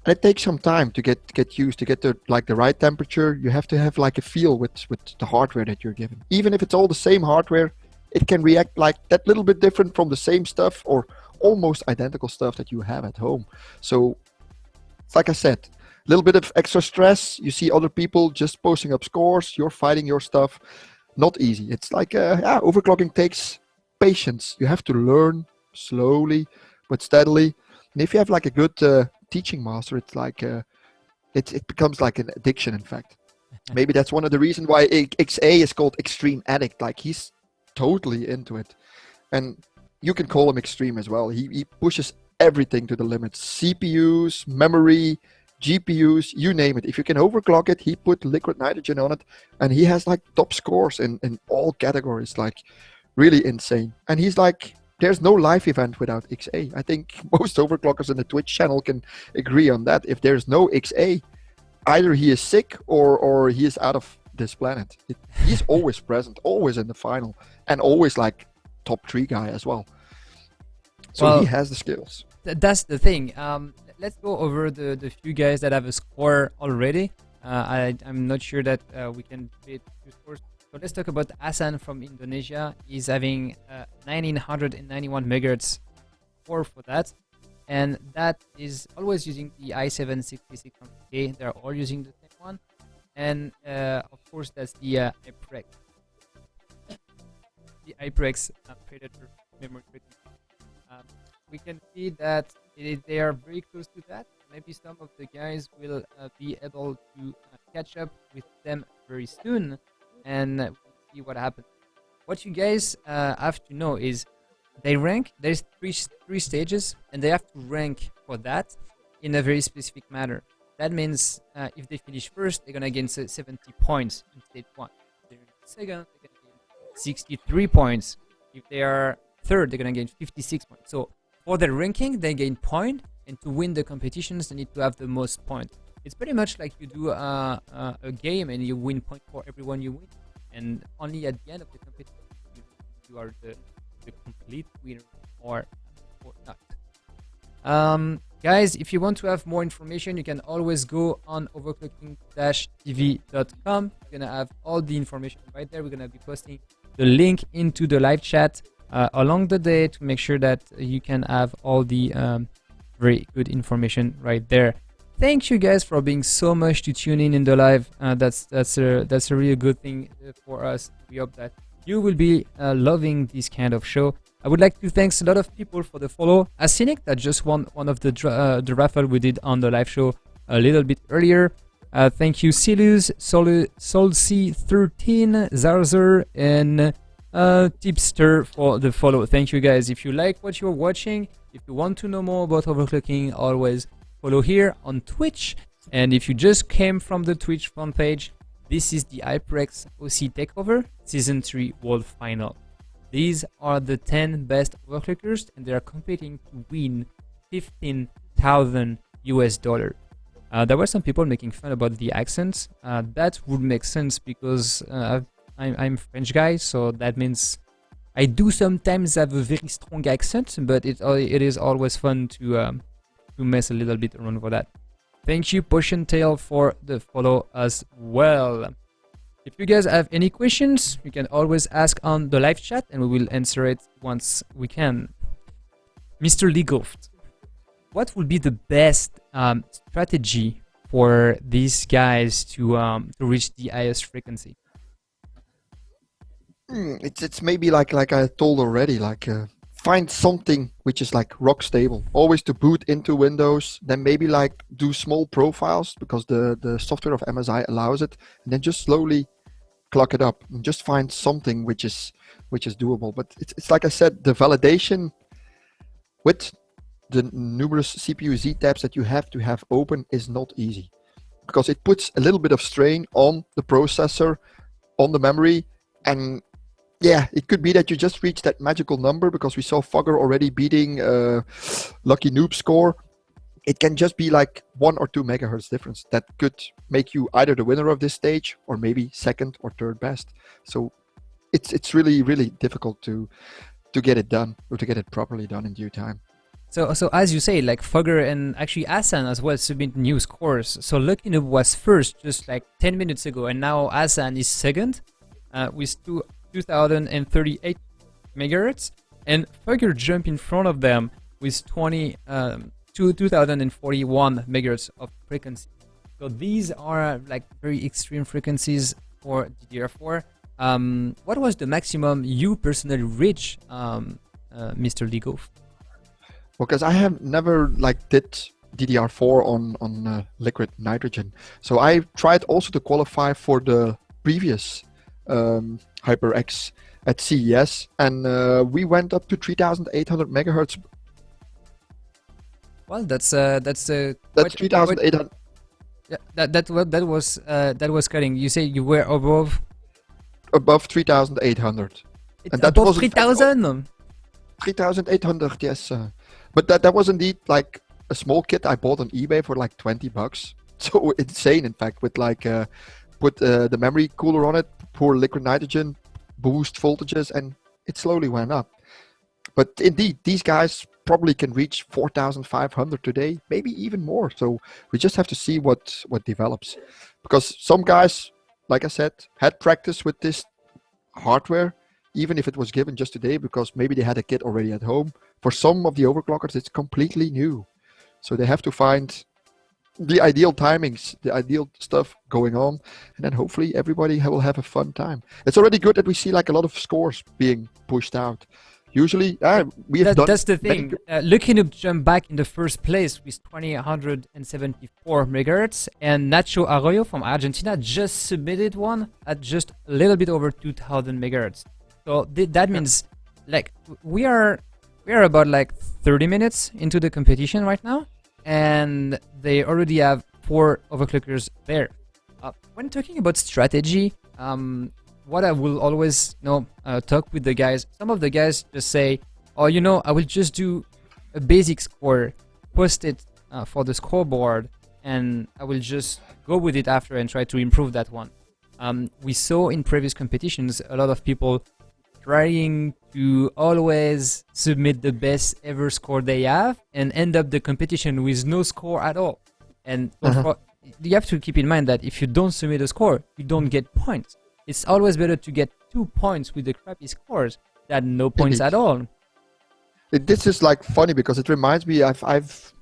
And it takes some time to get used, to get the right temperature. You have to have like a feel with the hardware that you're given. Even if it's all the same hardware, it can react like that little bit different from the same stuff or almost identical stuff that you have at home. So it's like I said, a little bit of extra stress. You see other people just posting up scores, you're fighting your stuff. Not easy. It's like overclocking takes patience. You have to learn slowly but steadily. And if you have like a good teaching master, it's like it becomes like an addiction, in fact. Maybe that's one of the reasons why XA is called Extreme Addict. Like he's totally into it, and you can call him extreme as well. He pushes everything to the limits. CPUs, memory, GPUs, you name it. If you can overclock it, he put liquid nitrogen on it, and he has like top scores in all categories, like really insane. And he's like, there's no live event without XA. I think most overclockers in the Twitch channel can agree on that. If there's no XA, either he is sick or he is out of this planet. He's always present, always in the final, and always like top 3 guy as well. So he has the skills. That's the thing. Let's go over the few guys that have a score already. I'm not sure that we can beat 2 scores. So let's talk about Hassan from Indonesia. He's having 1991 megahertz score for that. And that is always using the i7-6600K. They're all using the same one. And of course, that's the HyperX. The HyperX Predator memory frequency. We can see that they are very close to that. Maybe some of the guys will be able to catch up with them very soon, and we'll see what happens. What you guys have to know is they rank. There's three stages, and they have to rank for that in a very specific manner. That means if they finish first, they're gonna gain 70 points in stage 1. If they're second, they're gonna gain 63 points. If they are third, they're gonna gain 56 points. So for their ranking, they gain point, and to win the competitions, they need to have the most points. It's pretty much like you do a game and you win point for everyone you win, and only at the end of the competition you are the complete winner or not. Guys, if you want to have more information, you can always go on overclocking-tv.com. You're gonna have all the information right there. We're gonna be posting the link into the live chat along the day to make sure that you can have all the very good information right there. Thank you guys for being so much to tune in the live. That's a really good thing for us. We hope that you will be loving this kind of show. I would like to thank a lot of people for the follow. Asinic, that just won one of the raffle we did on the live show a little bit earlier. Thank you, Silus, Solc13, Zarzer, and Tipster for the follow. Thank you guys. If you like what you're watching, if you want to know more about overclocking, always follow here on Twitch. And if you just came from the Twitch front page, this is the HyperX OC Takeover Season 3 World Final. These are the 10 best overclockers, and they are competing to win $15,000 US. There were some people making fun about the accents. That would make sense because I'm French guy, so that means I do sometimes have a very strong accent, but it is always fun to mess a little bit around for that. Thank you, Potion Tail, for the follow as well. If you guys have any questions, you can always ask on the live chat, and we will answer it once we can. Mr. Legoft, what would be the best strategy for these guys to reach the highest frequency? It's maybe like I told already, find something which is like rock stable, always to boot into Windows, then maybe like do small profiles because the software of MSI allows it, and then just slowly clock it up and just find something which is doable. But it's like I said, the validation with the numerous CPU Z tabs that you have to have open is not easy, because it puts a little bit of strain on the processor, on the memory, and yeah, it could be that you just reach that magical number, because we saw Fogger already beating Lucky Noob score. It can just be like 1 or 2 megahertz difference that could make you either the winner of this stage or maybe second or third best. So it's really, really difficult to get it done, or to get it properly done in due time. So as you say, like Fogger and actually Hassan as well submit new scores. So Lucky Noob was first just like 10 minutes ago, and now Hassan is second with 2038 megahertz, and Fogger jump in front of them with 2041 megahertz of frequency. So these are like very extreme frequencies for DDR4. What was the maximum you personally reached, Mr. Ligo? Because I have never did DDR4 on liquid nitrogen, so I tried also to qualify for the previous HyperX at CES, and we went up to 3,800 megahertz. Well, that's 3,800. Yeah, that was cutting. You say you were above 3,800. And that was 3,000. 3,800, yes. But that was indeed like a small kit I bought on eBay for like $20. So insane, in fact, with put the memory cooler on it, pour liquid nitrogen, boost voltages, and it slowly went up. But indeed, these guys probably can reach 4,500 today, maybe even more. So we just have to see what develops, because some guys, like I said, had practice with this hardware, even if it was given just today, because maybe they had a kit already at home. For some of the overclockers, it's completely new. So they have to find the ideal timings, the ideal stuff going on, and then hopefully everybody will have a fun time. It's already good that we see like a lot of scores being pushed out. Usually, we have done. That's the thing. Lucky Noob jumped back in the first place with 2,174 megahertz, and Nacho Arroyo from Argentina just submitted one at just a little bit over 2,000 megahertz. So that means like we are about like 30 minutes into the competition right now, and they already have 4 overclockers there. When talking about strategy, what I will always talk with the guys, some of the guys just say, oh, I will just do a basic score, post it for the scoreboard, and I will just go with it after and try to improve that one. We saw in previous competitions a lot of people trying to always submit the best ever score they have and end up the competition with no score at all. And you have to keep in mind that if you don't submit a score, you don't get points. It's always better to get 2 points with the crappy scores than no points at all. This is like funny because it reminds me, I've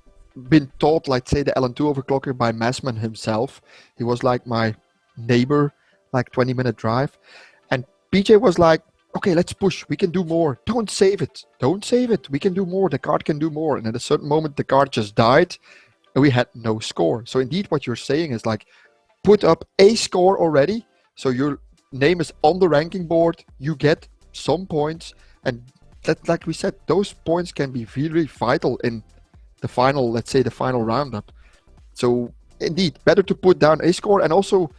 been taught, like say the LN2 overclocker by Massman himself. He was like my neighbor, like 20-minute drive. And PJ was like, okay, let's push. We can do more. Don't save it. Don't save it. We can do more. The card can do more. And at a certain moment, the card just died and we had no score. So indeed, what you're saying is like, put up a score already. So your name is on the ranking board. You get some points. And that, like we said, those points can be really vital in the final, let's say the final roundup. So indeed, better to put down a score. And also,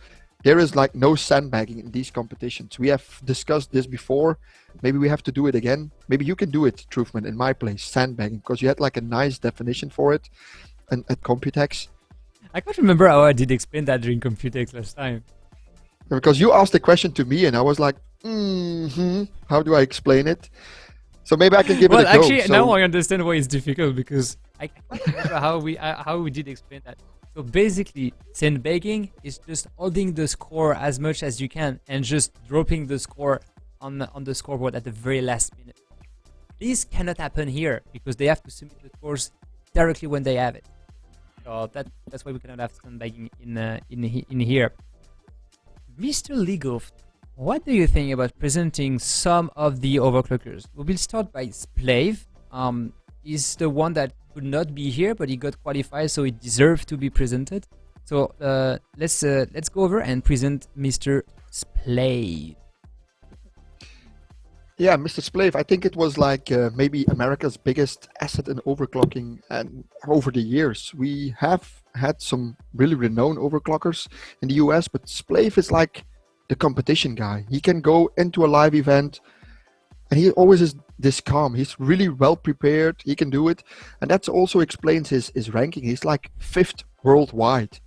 there is like no sandbagging in these competitions. We have discussed this before. Maybe we have to do it again. Maybe you can do it, Truthman, in my place, sandbagging, because you had like a nice definition for it at Computex. I can't remember how I did explain that during Computex last time. Because you asked the question to me and I was like, how do I explain it? So maybe I can give it a go. Well, actually, now I understand why it's difficult, because I can't remember how we did explain that. So basically, sandbagging is just holding the score as much as you can and just dropping the score on the scoreboard at the very last minute. This cannot happen here because they have to submit the scores directly when they have it. So that's why we cannot have sandbagging in here. Mr. Legoff, what do you think about presenting some of the overclockers? We will start by Splave. He's the one that could not be here, but he got qualified, so he deserved to be presented. So let's go over and present Mr. Splave. Yeah, Mr. Splave, I think it was like maybe America's biggest asset in overclocking, and over the years we have had some really renowned overclockers in the US, but Splave is like the competition guy. He can go into a live event and he always is this calm. He's really well prepared. He can do it. And that also explains his ranking. He's like 5th worldwide.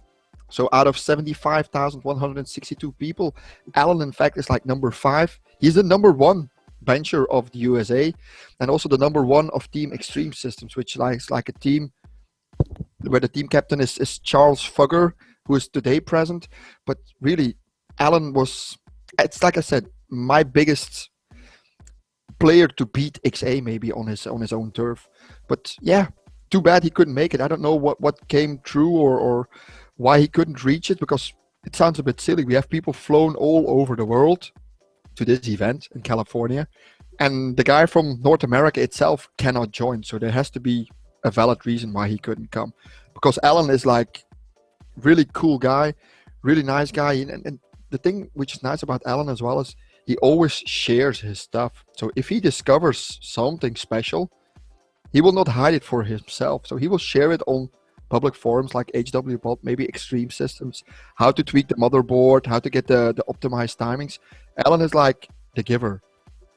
So out of 75,162 people, Alan, in fact, is like number 5. He's the number 1 bencher of the USA and also the number 1 of Team Extreme Systems, which is like a team where the team captain is Charles Fugger, who is today present. But really, Alan was, it's like I said, my biggest player to beat XA maybe on his own turf. But yeah, too bad he couldn't make it. I don't know what came through or why he couldn't reach it, because it sounds a bit silly. We have people flown all over the world to this event in California, and the guy from North America itself cannot join. So there has to be a valid reason why he couldn't come, because Alan is like really cool guy, really nice guy. And the thing which is nice about Alan as well is he always shares his stuff. So if he discovers something special, he will not hide it for himself. So he will share it on public forums like HWBot, maybe Extreme Systems, how to tweak the motherboard, how to get the optimized timings. Alan is like the giver.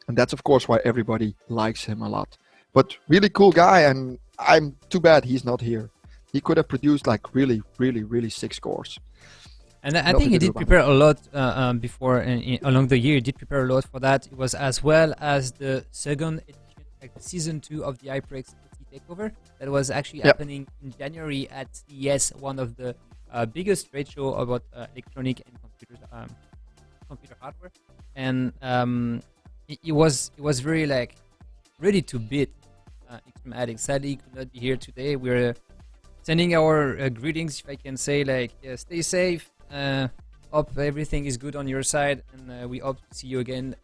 And that's of course why everybody likes him a lot. But really cool guy, and I'm too bad he's not here. He could have produced like really, really, really sick scores. And I think he did prepare a lot before along the year. He did prepare a lot for that. It was as well as the second edition, like the season 2 of the HyperX takeover that was actually happening in January at CES, one of the biggest trade show about electronic and computer hardware. And it was very like ready to beat Extreme Addict. Sadly, he could not be here today. We're sending our greetings, if I can say, like stay safe. Hope everything is good on your side, and we hope to see you again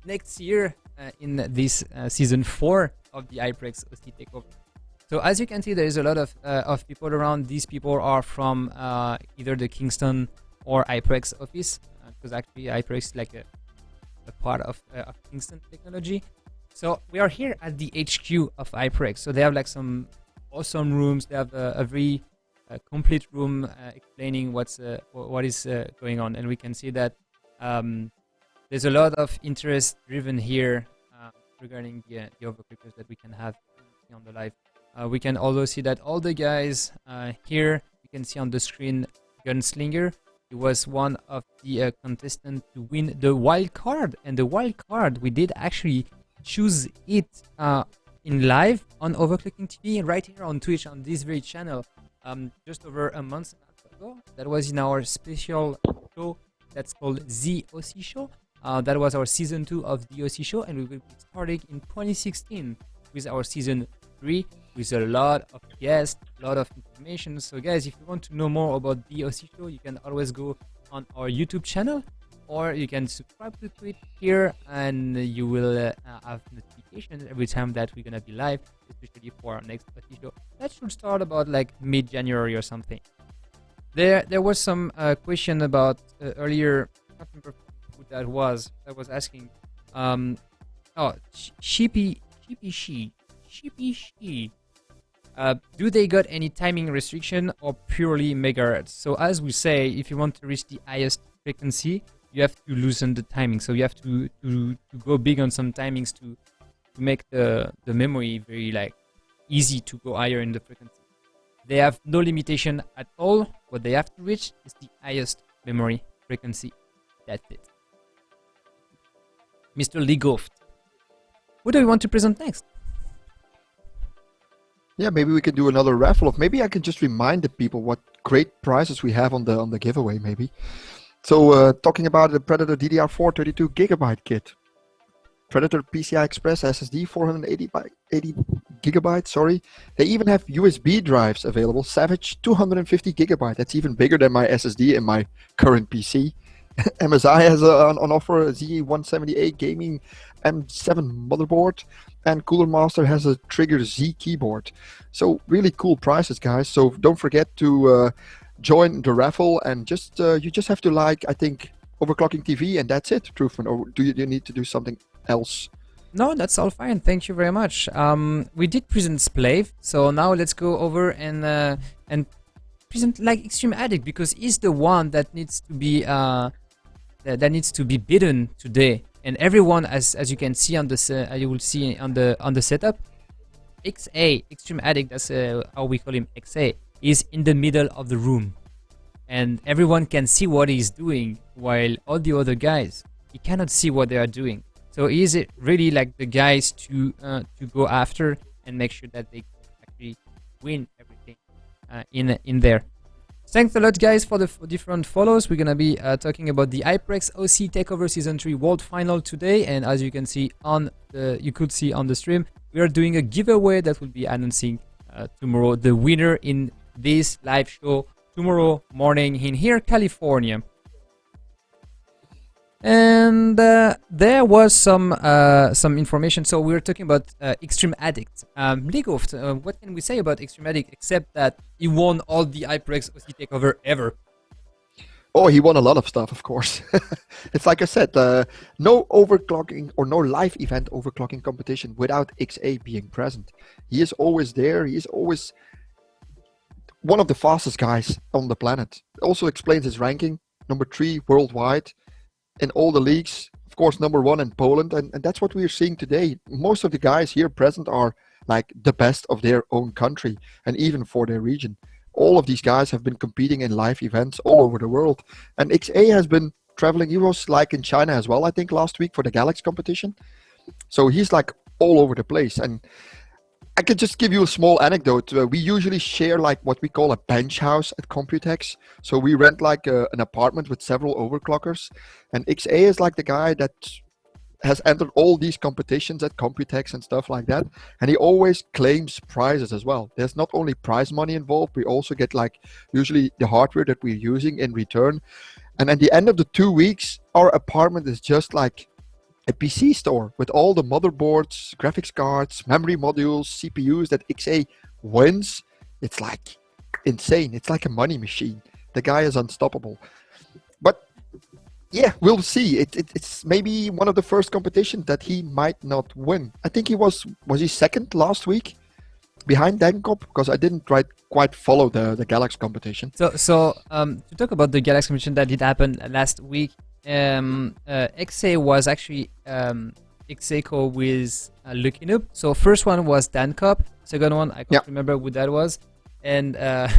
next year in this season 4 of the HyperX OC takeover. So as you can see, there is a lot of people around. These people are from either the Kingston or HyperX office, because actually HyperX is like a part of Kingston technology. So we are here at the HQ of HyperX. So they have like some awesome rooms. They have a very complete room explaining what is going on, and we can see that there's a lot of interest driven here regarding the overclockers that we can have on the live. We can also see that all the guys here, you can see on the screen Gunslinger. He was one of the contestants to win the wild card, and the wild card we did actually choose it in live on OverClocking-TV right here on Twitch on this very channel. Just over a month and a half ago. That was in our special show that's called The OC Show. That was our season 2 of The OC Show, and we will be starting in 2016 with our season 3 with a lot of guests, a lot of information. So guys, if you want to know more about The OC Show, you can always go on our YouTube channel, or you can subscribe to Twitch here, and you will have notifications every time that we're gonna be live, especially for our next OT show. That should start about like mid-January or something. There was some question about earlier. I can't remember who that was. I was asking. Sheepy She. Do they got any timing restriction or purely megahertz? So as we say, if you want to reach the highest frequency, you have to loosen the timing. So you have to go big on some timings to make the memory very like easy to go higher in the frequency. They have no limitation at all. What they have to reach is the highest memory frequency. That's it. Mr. Legoft, what do you want to present next? Yeah, maybe we can do another raffle of. Maybe I can just remind the people what great prizes we have on the giveaway. Maybe. So talking about the Predator DDR4 32GB kit, Predator PCI Express SSD 480 gigabytes. Sorry, they even have USB drives available. Savage 250GB. That's even bigger than my SSD in my current PC. MSI has on offer a Z178 gaming M7 motherboard, and Cooler Master has a Trigger Z keyboard. So really cool prices, guys. So don't forget to join the raffle, and just you just have to like, I think, OverClocking-TV, and that's it, Truthman. Or do you need to do something else? No, that's all fine. Thank you very much. We did present Splave, so now let's go over and present like Extreme Addict, because he's the one that needs to be bidden today. And everyone, as you can see on this, you will see on the setup, XA Extreme Addict, that's how we call him, XA, is in the middle of the room, and everyone can see what he's doing, while all the other guys, he cannot see what they are doing. So he is really like the guys to go after and make sure that they actually win everything in there. Thanks a lot, guys, for the different follows. We're gonna be talking about the HyperX OC Takeover Season 3 World Final today, and as you can see you could see on the stream, we are doing a giveaway that will be announcing tomorrow the winner in this live show tomorrow morning in here, California. And there was some information. So we were talking about Extreme Addict. Legoft, what can we say about Extreme Addict except that he won all the HyperX OC Takeover ever? Oh, he won a lot of stuff, of course. It's like I said, no overclocking or no live event overclocking competition without XA being present. He is always there. He is always one of the fastest guys on the planet. Also explains his ranking, number 3 worldwide in all the leagues. Of course, number 1 in Poland, and that's what we are seeing today. Most of the guys here present are like the best of their own country and even for their region. All of these guys have been competing in live events all over the world, and XA has been traveling. He was like in China as well, I think, last week for the Galaxy competition. So he's like all over the place. And I could just give you a small anecdote. We usually share like what we call a bench house at Computex. So we rent like an apartment with several overclockers, and XA is like the guy that has entered all these competitions at Computex and stuff like that, and he always claims prizes as well. There's not only prize money involved, we also get like usually the hardware that we're using in return. And at the end of the 2 weeks, our apartment is just like a PC store with all the motherboards, graphics cards, memory modules, CPUs that XA wins. It's like insane. It's like a money machine. The guy is unstoppable. But yeah, we'll see. It's maybe one of the first competitions that he might not win. I think he was he second last week behind Dankop, because I didn't quite follow the Galaxy competition. So to talk about the Galaxy competition that did happen last week, XA was actually XA with looking up. So first one was Dankop, second one I can't remember who that was, and I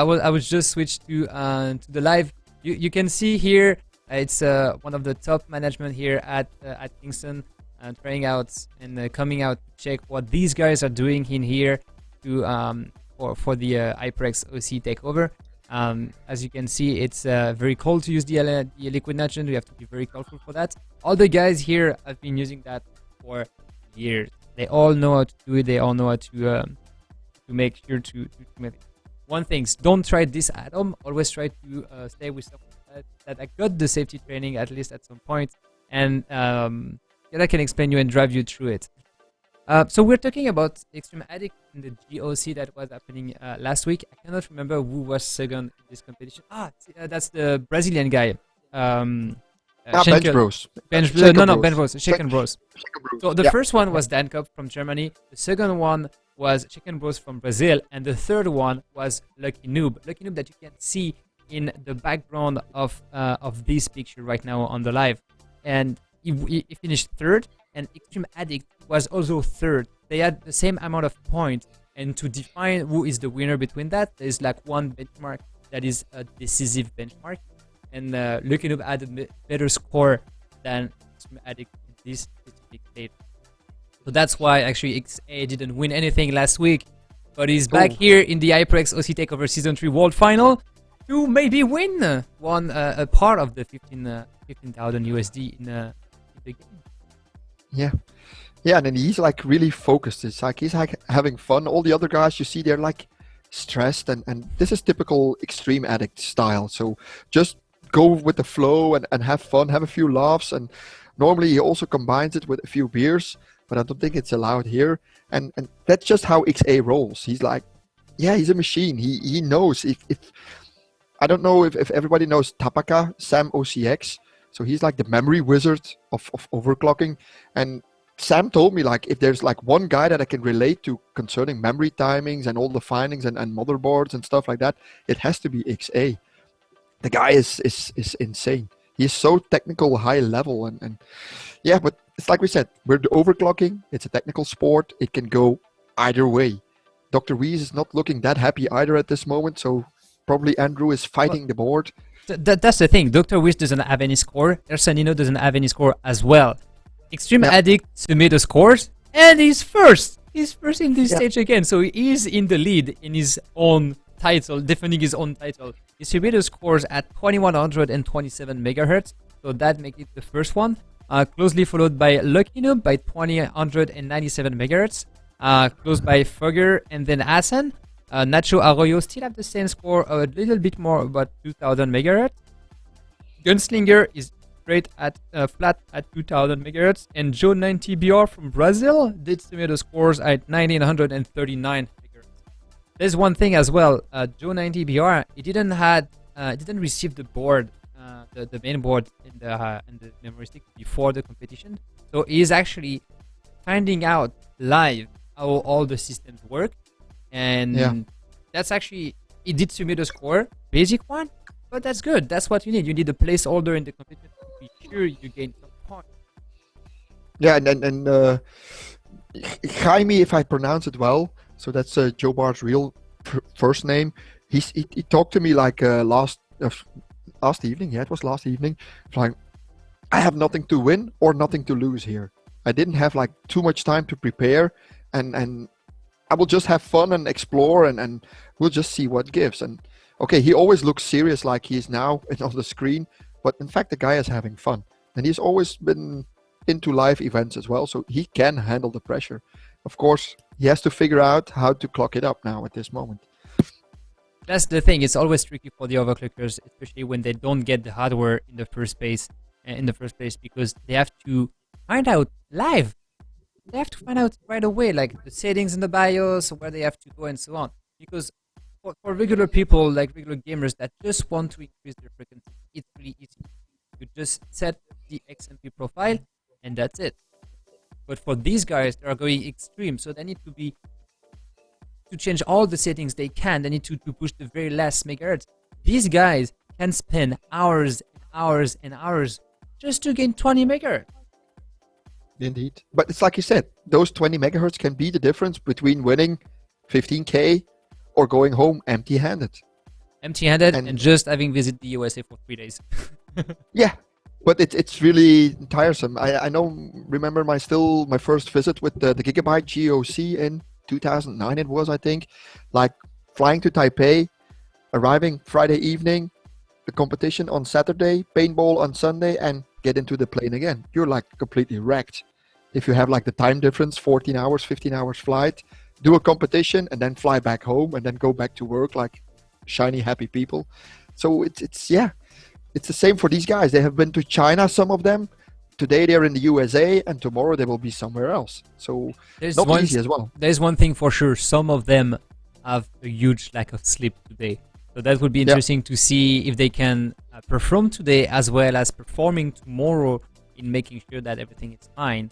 was just switched to the live. You can see here it's one of the top management here at Kingston, trying out and coming out to check what these guys are doing in here to for the HyperX OC takeover. As you can see, it's very cold to use the liquid nitrogen. We have to be very careful for that. All the guys here have been using that for years. They all know how to do it. They all know how to make sure to make it. One thing, don't try this atom. Always try to stay with some that I got the safety training at least at some point, and that I can explain you and drive you through it. So we're talking about Extreme Addict in the GOC that was happening last week. I cannot remember who was second in this competition. That's the Brazilian guy. Bench Bros. Bench Shaken Bros. Shaken Bros. Bros. So the first one was Dan Cobb from Germany. The second one was Shaken Bros from Brazil, and the third one was Lucky Noob. Lucky Noob that you can see in the background of this picture right now on the live, and he finished third. And Extreme Addict was also third. They had the same amount of points, and to define who is the winner between that, there is like one benchmark that is a decisive benchmark, and Lucky Noob had a better score than Extreme Addict in this specific state. So that's why actually XA didn't win anything last week, but he's back here in the HyperX OC Takeover Season 3 World Final to maybe win a part of the 15,000 USD in the game. Yeah, and then he's like really focused. It's like he's like having fun. All the other guys you see, they're like stressed, and this is typical Extreme Addict style. So just go with the flow and have fun, have a few laughs, and normally he also combines it with a few beers, but I don't think it's allowed here. And that's just how XA rolls. He's like, yeah, he's a machine. He knows if I don't know if everybody knows Tapaka, Sam OCX. So he's like the memory wizard of overclocking. And Sam told me, like, if there's like one guy that I can relate to concerning memory timings and all the findings and motherboards and stuff like that, it has to be XA. The guy is insane. He's so technical, high level, and yeah, but it's like we said, we're the overclocking. It's a technical sport. It can go either way. Dr. Weeze is not looking that happy either at this moment, so probably Andrew is fighting the board. That's the thing. Dr. Wish doesn't have any score. Ersanino doesn't have any score as well. Extreme Addict submitted the scores, and he's first. He's first in this stage again. So he is in the lead in his own title, defending his own title. He submitted scores at 2127 megahertz. So that makes it the first one. Closely followed by Lucky Noob by 2097 megahertz. Close by Fogger and then Hassan. Nacho Arroyo still have the same score, a little bit more, about 2000 megahertz. Gunslinger is straight at flat at 2000 megahertz, and Joe 90BR from Brazil did submit the scores at 1939 megahertz. There's one thing as well. Joe 90BR, he didn't receive the board, the main board in the memory stick before the competition, so he is actually finding out live how all the systems work. And that's actually, it did submit a score, basic one, but that's good. That's what you need. You need a placeholder in the competition to be sure you gain some points. Yeah, and Jaime, if I pronounce it well, so that's Joe Bar's real first name. He talked to me like last evening. Yeah, it was last evening. Like, I have nothing to win or nothing to lose here. I didn't have like too much time to prepare, and I will just have fun and explore, and we'll just see what gives. And okay, he always looks serious like he is now on the screen, but in fact the guy is having fun, and he's always been into live events as well, so he can handle the pressure. Of course, he has to figure out how to clock it up now at this moment. That's the thing. It's always tricky for the overclockers, especially when they don't get the hardware in the first place, because they have to find out live. They have to find out right away, like the settings in the BIOS, where they have to go and so on. Because for regular people, like regular gamers that just want to increase their frequency, it's really easy. You just set the XMP profile and that's it. But for these guys, they are going extreme, so they need to change all the settings they can. They need to push the very last megahertz. These guys can spend hours and hours and hours just to gain 20 megahertz. Indeed. But it's like you said, those 20 megahertz can be the difference between winning 15K or going home empty-handed. Empty-handed and just having visited the USA for 3 days. Yeah, but it's really tiresome. I remember my first visit with the Gigabyte GOC in 2009 it was, I think. Like flying to Taipei, arriving Friday evening, the competition on Saturday, paintball on Sunday, and get into the plane again. You're like completely wrecked. If you have like the time difference, 14 hours, 15 hours flight, do a competition and then fly back home and then go back to work like shiny, happy people. So it's it's the same for these guys. They have been to China, some of them. Today they're in the USA, and tomorrow they will be somewhere else. So not easy as well. There's one thing for sure. Some of them have a huge lack of sleep today. So that would be interesting to see if they can perform today as well as performing tomorrow in making sure that everything is fine.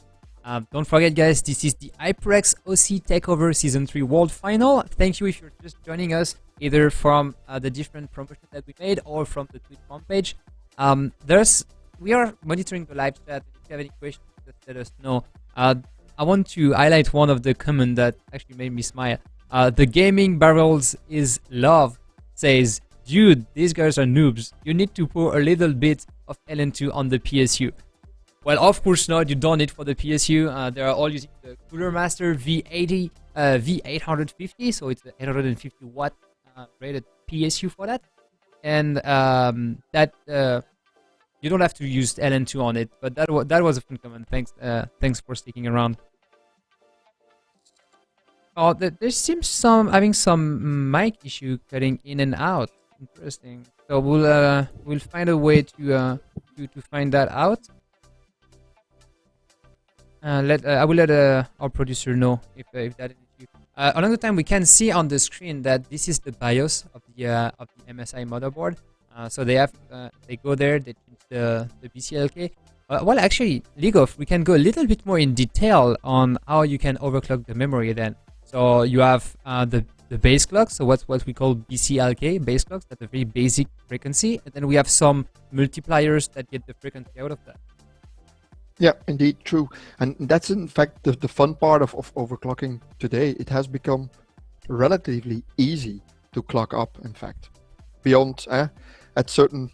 Don't forget, guys, this is the HyperX OC Takeover Season 3 World Final. Thank you if you're just joining us, either from the different promotions that we made or from the Twitch homepage. We are monitoring the live chat. If you have any questions, just let us know. I want to highlight one of the comments that actually made me smile. The gaming barrels is love says, dude, these guys are noobs. You need to pour a little bit of LN2 on the PSU. Well, of course not. You don't need for the PSU. They are all using the Cooler Master V80, V850. So it's an 850 watt rated PSU for that. And you don't have to use LN2 on it. But that was a fun comment. Thanks for sticking around. Oh, there seems having some mic issue cutting in and out. Interesting. So we'll find a way to find that out. I will let our producer know if that is an issue. Another time we can see on the screen that this is the BIOS of the MSI motherboard. So they go there, they change the BCLK. Well, actually, we can go a little bit more in detail on how you can overclock the memory then. So you have the base clock, so what we call BCLK, base clocks, that's a very basic frequency. And then we have some multipliers that get the frequency out of that. Yeah, indeed, true. And that's in fact the fun part of overclocking today. It has become relatively easy to clock up, in fact, beyond at certain,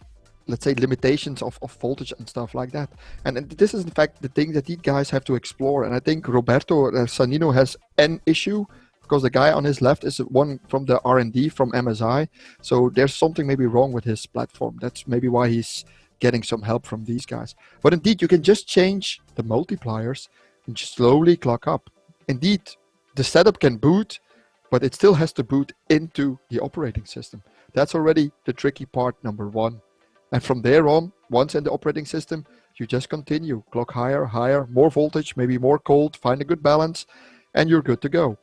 let's say, limitations of voltage and stuff like that. And this is in fact the thing that these guys have to explore. And I think Roberto Sanino has an issue, because the guy on his left is one from the R&D from MSI. So there's something maybe wrong with his platform. That's maybe why he's getting some help from these guys. But indeed, you can just change the multipliers and just slowly clock up. Indeed, the setup can boot, but it still has to boot into the operating system. That's already the tricky part, number one. And from there on, once in the operating system, you just continue. Clock higher, more voltage, maybe more cold, find a good balance, and you're good to go.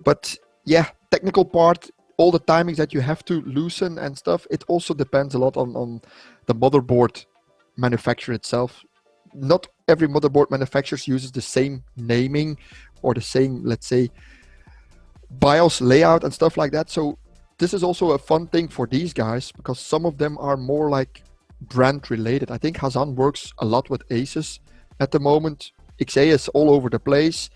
But yeah, technical part, all the timings that you have to loosen and stuff, it also depends a lot on the motherboard manufacturer itself. Not every motherboard manufacturer uses the same naming or the same, let's say, BIOS layout and stuff like that. So this is also a fun thing for these guys, because some of them are more like brand related. I think Hazan works a lot with Asus at the moment. XA is all over the place.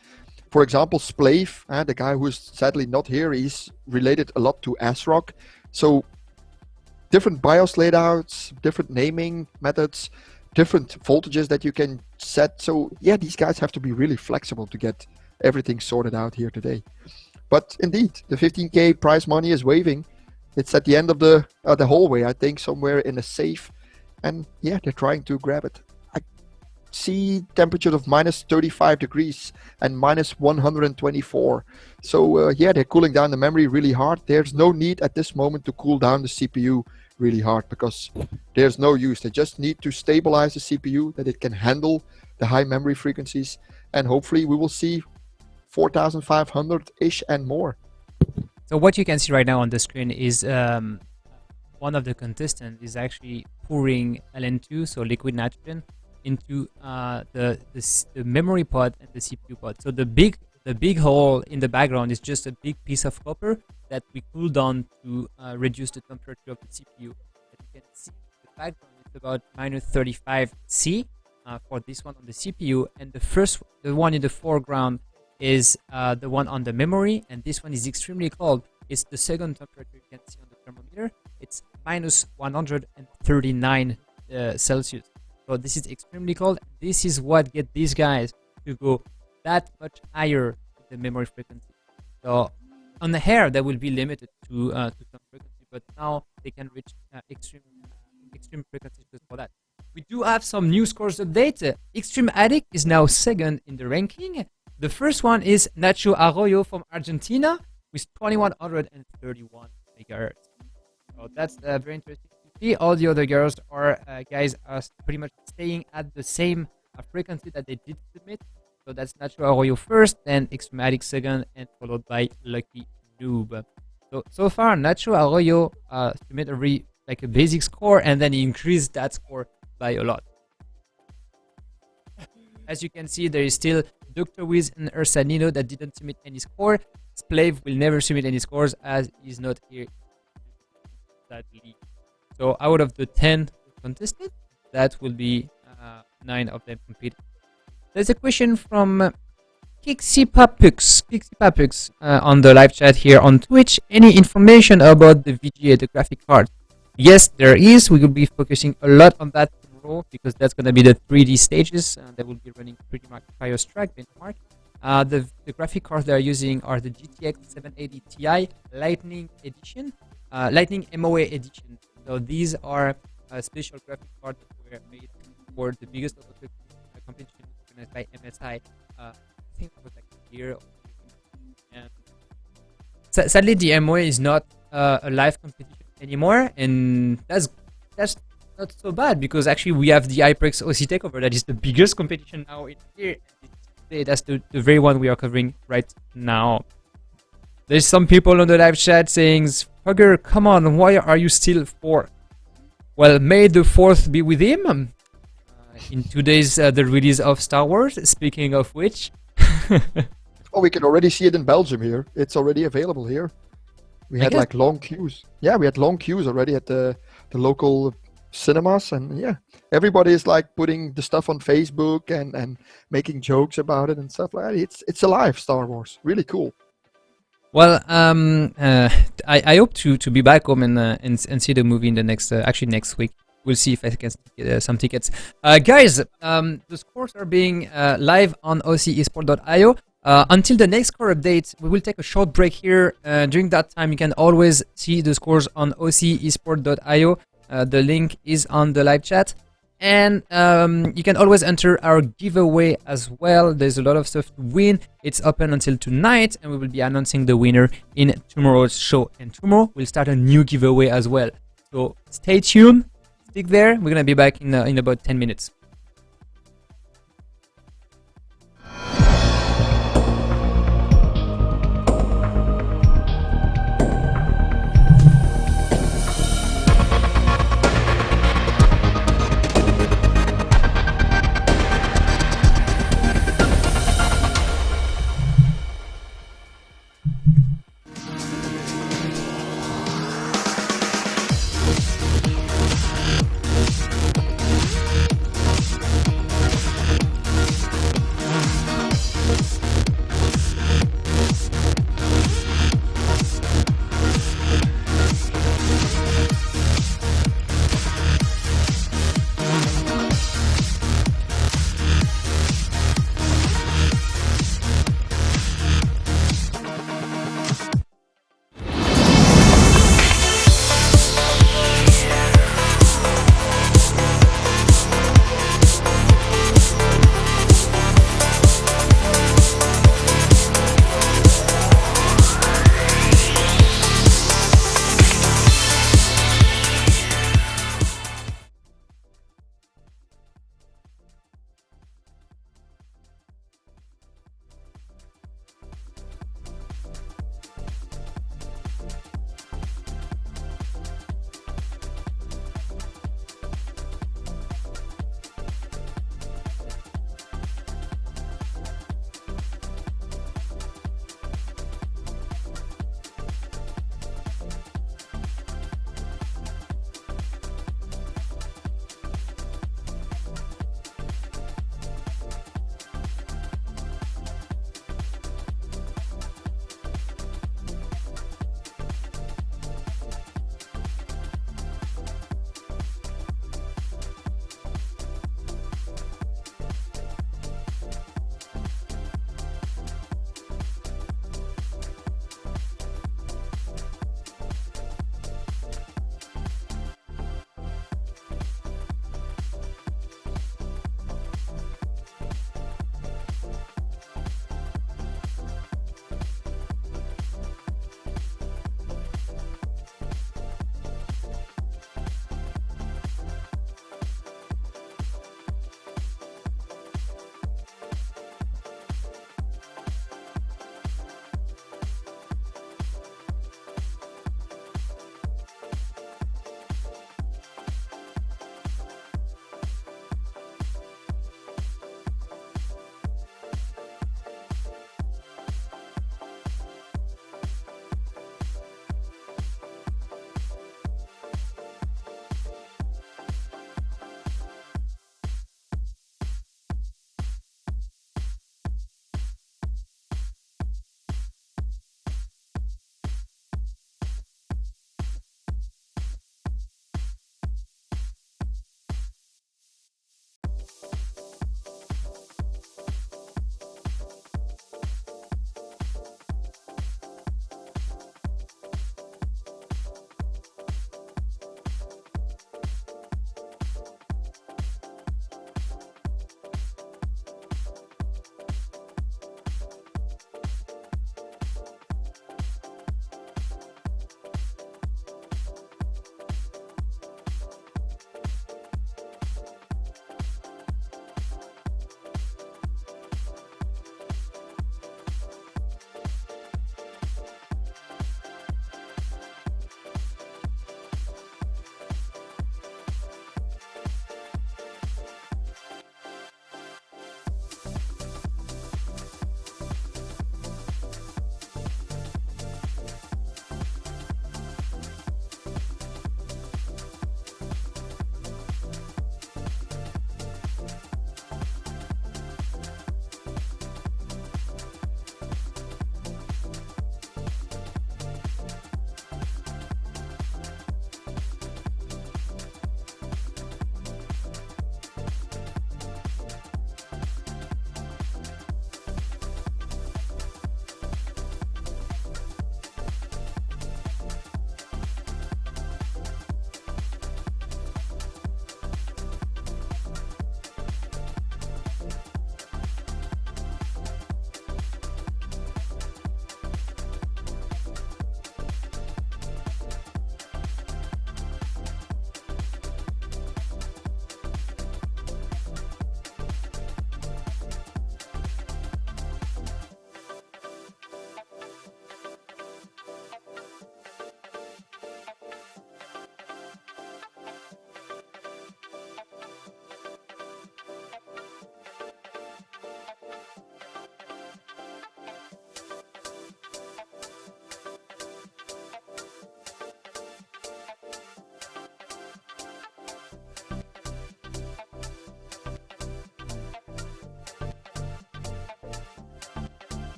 For example, Splave, the guy who is sadly not here, he's related a lot to ASRock. So different BIOS layouts, different naming methods, different voltages that you can set. So yeah, these guys have to be really flexible to get everything sorted out here today. But indeed, the 15K prize money is waving. It's at the end of the hallway, I think, somewhere in a safe. And yeah, they're trying to grab it. See temperature of minus 35 degrees and minus 124. So yeah, they're cooling down the memory really hard. There's no need at this moment to cool down the CPU really hard, because there's no use. They just need to stabilize the CPU, that it can handle the high memory frequencies, and hopefully we will see 4,500-ish and more. So what you can see right now on the screen is one of the contestants is actually pouring LN2, so liquid nitrogen, into the memory pod and the CPU pod. So the big hole in the background is just a big piece of copper that we cool down to reduce the temperature of the CPU. As you can see, the background is about minus 35 C for this one on the CPU, and the one in the foreground is the one on the memory, and this one is extremely cold. It's the second temperature you can see on the thermometer. It's minus 139 Celsius. So this is extremely cold. This is what gets these guys to go that much higher with the memory frequency. So on the hair, they will be limited to some frequency, but now they can reach extreme frequencies just for that. We do have some new scores update. Extreme Addict is now second in the ranking. The first one is Nacho Arroyo from Argentina with 2131 megahertz. So that's very interesting to see, all the other girls are guys are pretty much staying at the same frequency that they did submit. So that's Natural Arroyo first, then Extrematic second, and followed by Lucky Noob. So far, Natural Arroyo submit a basic score, and then he increased that score by a lot. As you can see, there is still Dr. Wiz and Ursanino that didn't submit any score. Splave will never submit any scores as he's not here. Sadly. So out of the 10 contested, that will be 9 of them competing. There's a question from Kixipapux on the live chat here on Twitch. Any information about the VGA, the graphic card? Yes, there is. We will be focusing a lot on that tomorrow because that's going to be the 3D stages that will be running pretty much Fire's track benchmark. The graphic cards they are using are the GTX 780 Ti Lightning Edition, Lightning MOA Edition. So these are special graphic cards that were made for the biggest competition organized by MSI. I think it was like a year. And sadly, the MOA is not a live competition anymore, and that's not so bad because actually we have the HyperX OC Takeover that is the biggest competition now in here. That's the very one we are covering right now. There's some people on the live chat saying, Fugger, come on, why are you still 4th? Well, may the 4th be with him. In today's the release of Star Wars, speaking of which. Oh, we can already see it in Belgium here. It's already available here. We had like long queues. Yeah, we had long queues already at the local cinemas, and yeah, everybody is like putting the stuff on Facebook and making jokes about it and stuff like that. It's alive, Star Wars. Really cool. Well, I hope to be back home and see the movie in the next next week. We'll see if I can get some tickets. Guys, the scores are being live on ocesport.io. Until the next score update, we will take a short break here. During that time, you can always see the scores on ocesport.io. The link is on the live chat. And you can always enter our giveaway as well. There's a lot of stuff to win. It's open until tonight, and we will be announcing the winner in tomorrow's show. And tomorrow, we'll start a new giveaway as well. So stay tuned. Stick there. We're going to be back in about 10 minutes.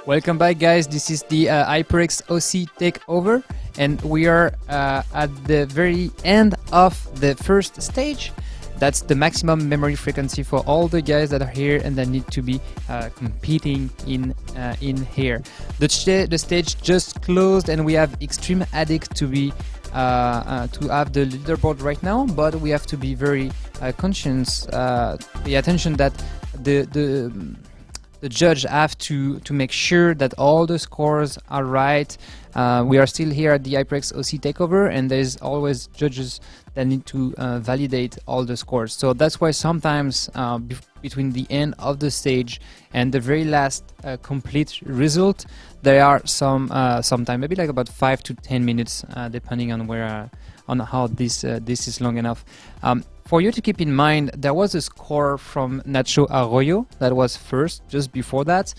Welcome back, guys. This is the HyperX OC takeover, and we are at the very end of the first stage. That's the maximum memory frequency for all the guys that are here and that need to be competing in here. The stage just closed, and we have Extreme Addict to be to have the leaderboard right now, but we have to be very conscious, pay attention that the judge have to make sure that all the scores are right. We are still here at the HyperX OC takeover, and there's always judges that need to validate all the scores. So that's why sometimes between the end of the stage and the very last complete result, there are some time, maybe like about 5 to 10 minutes, depending on where on how this is long enough. For you to keep in mind, there was a score from Nacho Arroyo that was first just before that.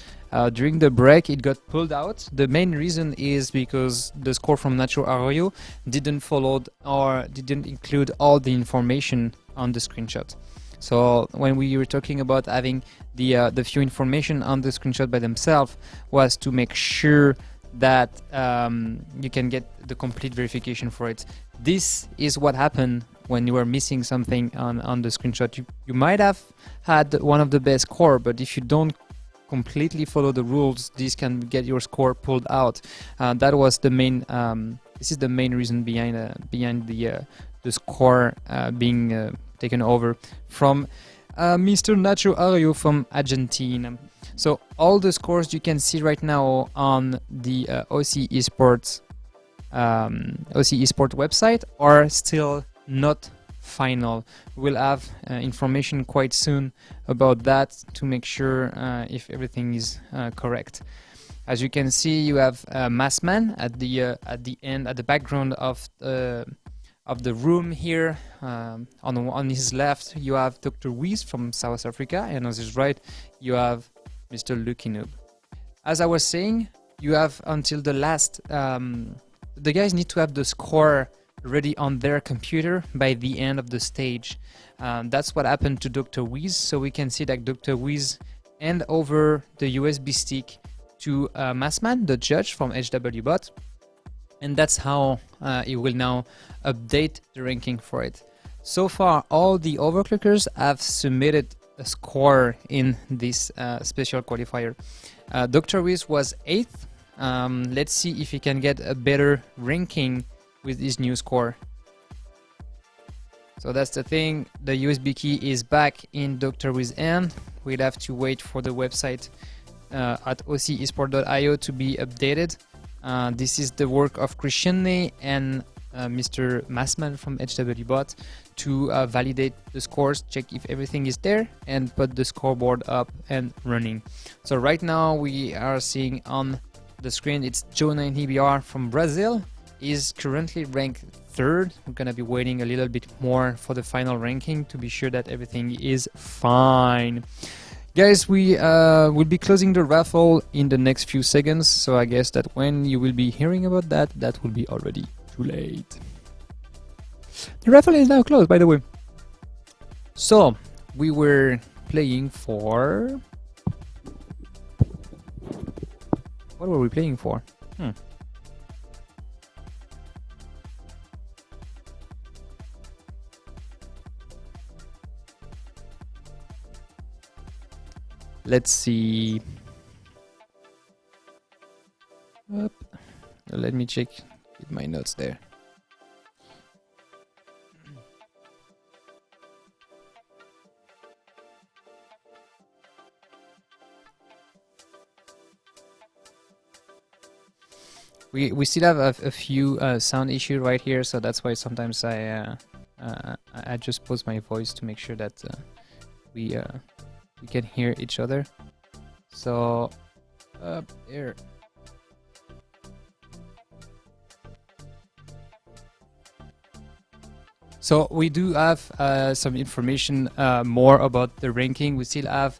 During the break, it got pulled out. The main reason is because the score from Nacho Arroyo didn't follow or didn't include all the information on the screenshot. So when we were talking about having the few information on the screenshot by themselves, was to make sure that you can get the complete verification for it. This is what happened when you were missing something on the screenshot. You might have had one of the best score, but if you don't completely follow the rules, this can get your score pulled out. That was the main. This is the main reason behind the score being taken over from Mr. Nacho Arroyo from Argentina. So all the scores you can see right now on the OC Esports website are still not final. We'll have information quite soon about that to make sure if everything is correct. As you can see, you have Massman at the end, at the background of the room here. On his left, you have Dr. Wies from South Africa, and on his right, you have Mr. Lukinoob. As I was saying, you have until the last. The guys need to have the score ready on their computer by the end of the stage. That's what happened to Dr. Wies. So we can see that Dr. Wies hand over the USB stick to Massman, the judge from HWBot, and that's how he will now update the ranking for it. So far, all the overclockers have submitted a score in this special qualifier. Dr. Wies was 8th. Let's see if he can get a better ranking with his new score. So that's the thing, the USB key is back in Dr. Wies' hand. We'll have to wait for the website at ocesport.io to be updated. This is the work of Christiane and Mr. Massman from HWBot to validate the scores, check if everything is there, and put the scoreboard up and running. So right now we are seeing on the screen, it's Joe9EBR from Brazil. Is currently ranked 3rd. We're gonna be waiting a little bit more for the final ranking to be sure that everything is fine. Guys, we will be closing the raffle in the next few seconds, so I guess that when you will be hearing about that, that will be already too late. The raffle is now closed, by the way. So we were playing for... What were we playing for? Let's see. Let me check my notes there. We still have a few sound issues right here, so that's why sometimes I just pause my voice to make sure that we can hear each other. So up there. So we do have some information more about the ranking. We still have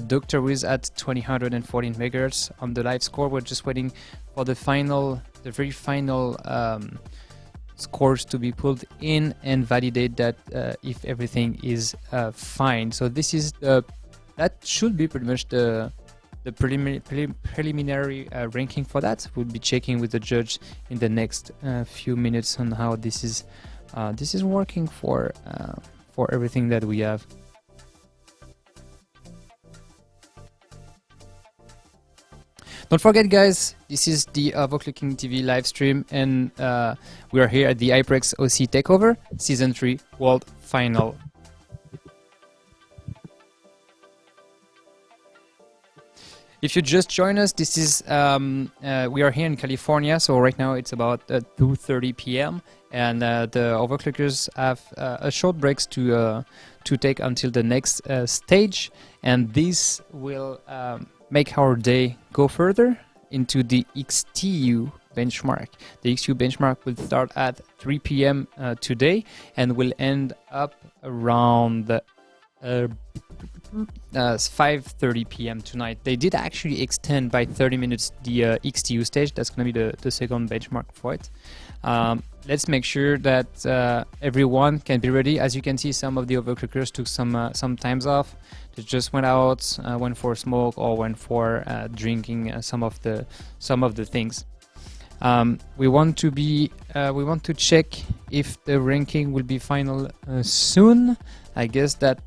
Dr. Wies at 2014 megahertz on the live score. We're just waiting for the very final scores to be pulled in and validate that if everything is fine. So this is that should be pretty much the the preliminary ranking for that. We'll be checking with the judge in the next few minutes on how this is working for everything that we have. Don't forget, guys, this is the OverClocking-TV live stream, and we are here at the HyperX OC Takeover Season 3 World Final. If you just join us, this is we are here in California, so right now it's about 2:30 p.m. and the overclockers have a short breaks to take until the next stage, and this will make our day go further into the XTU benchmark. The XTU benchmark will start at 3 p.m. Today and will end up around 5:30 p.m. tonight. They did actually extend by 30 minutes the XTU stage. That's going to be the second benchmark for it. Let's make sure that everyone can be ready. As you can see, some of the overclockers took some times off. They just went out, went for smoke, or went for drinking some of the things. We want to check if the ranking will be final soon. I guess that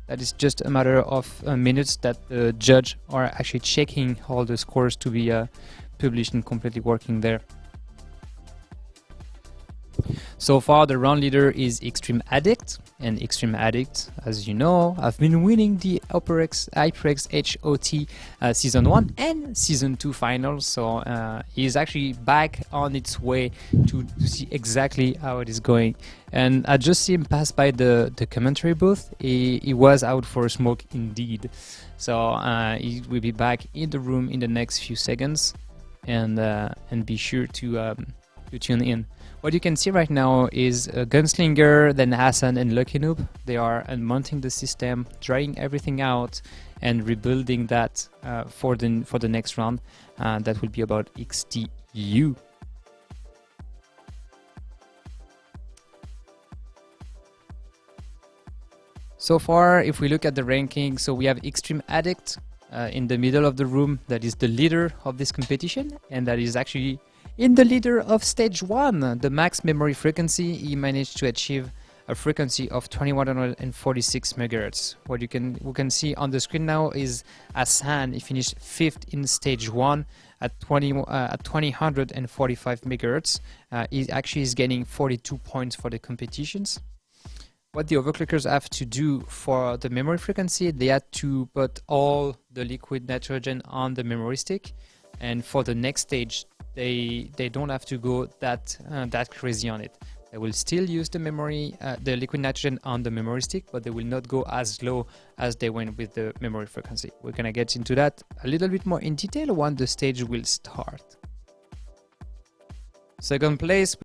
is just a matter of minutes that the judge are actually checking all the scores to be published and completely working there. So far, the round leader is Extreme Addict, and Extreme Addict, as you know, have been winning the HyperX H.O.T Season 1 and Season 2 finals, so he's actually back on its way to see exactly how it is going. And I just see him pass by the commentary booth. He was out for a smoke indeed, so he will be back in the room in the next few seconds, and be sure to tune in. What you can see right now is Gunslinger, then Hassan and Lucky Noob. They are unmounting the system, trying everything out, and rebuilding that for the next round. That will be about XTU. So far, if we look at the ranking, so we have Extreme Addict in the middle of the room. That is the leader of this competition, and that is actually in the leader of stage 1, the max memory frequency. He managed to achieve a frequency of 2146 MHz. What we can see on the screen now is Hassan. He finished 5th in stage 1 at 2045 MHz. He actually is getting 42 points for the competitions. What the overclockers have to do for the memory frequency, they had to put all the liquid nitrogen on the memory stick, and for the next stage, they don't have to go that crazy on it. They will still use the liquid nitrogen on the memory stick, but they will not go as low as they went with the memory frequency. We're gonna get into that a little bit more in detail when the stage will start. Second place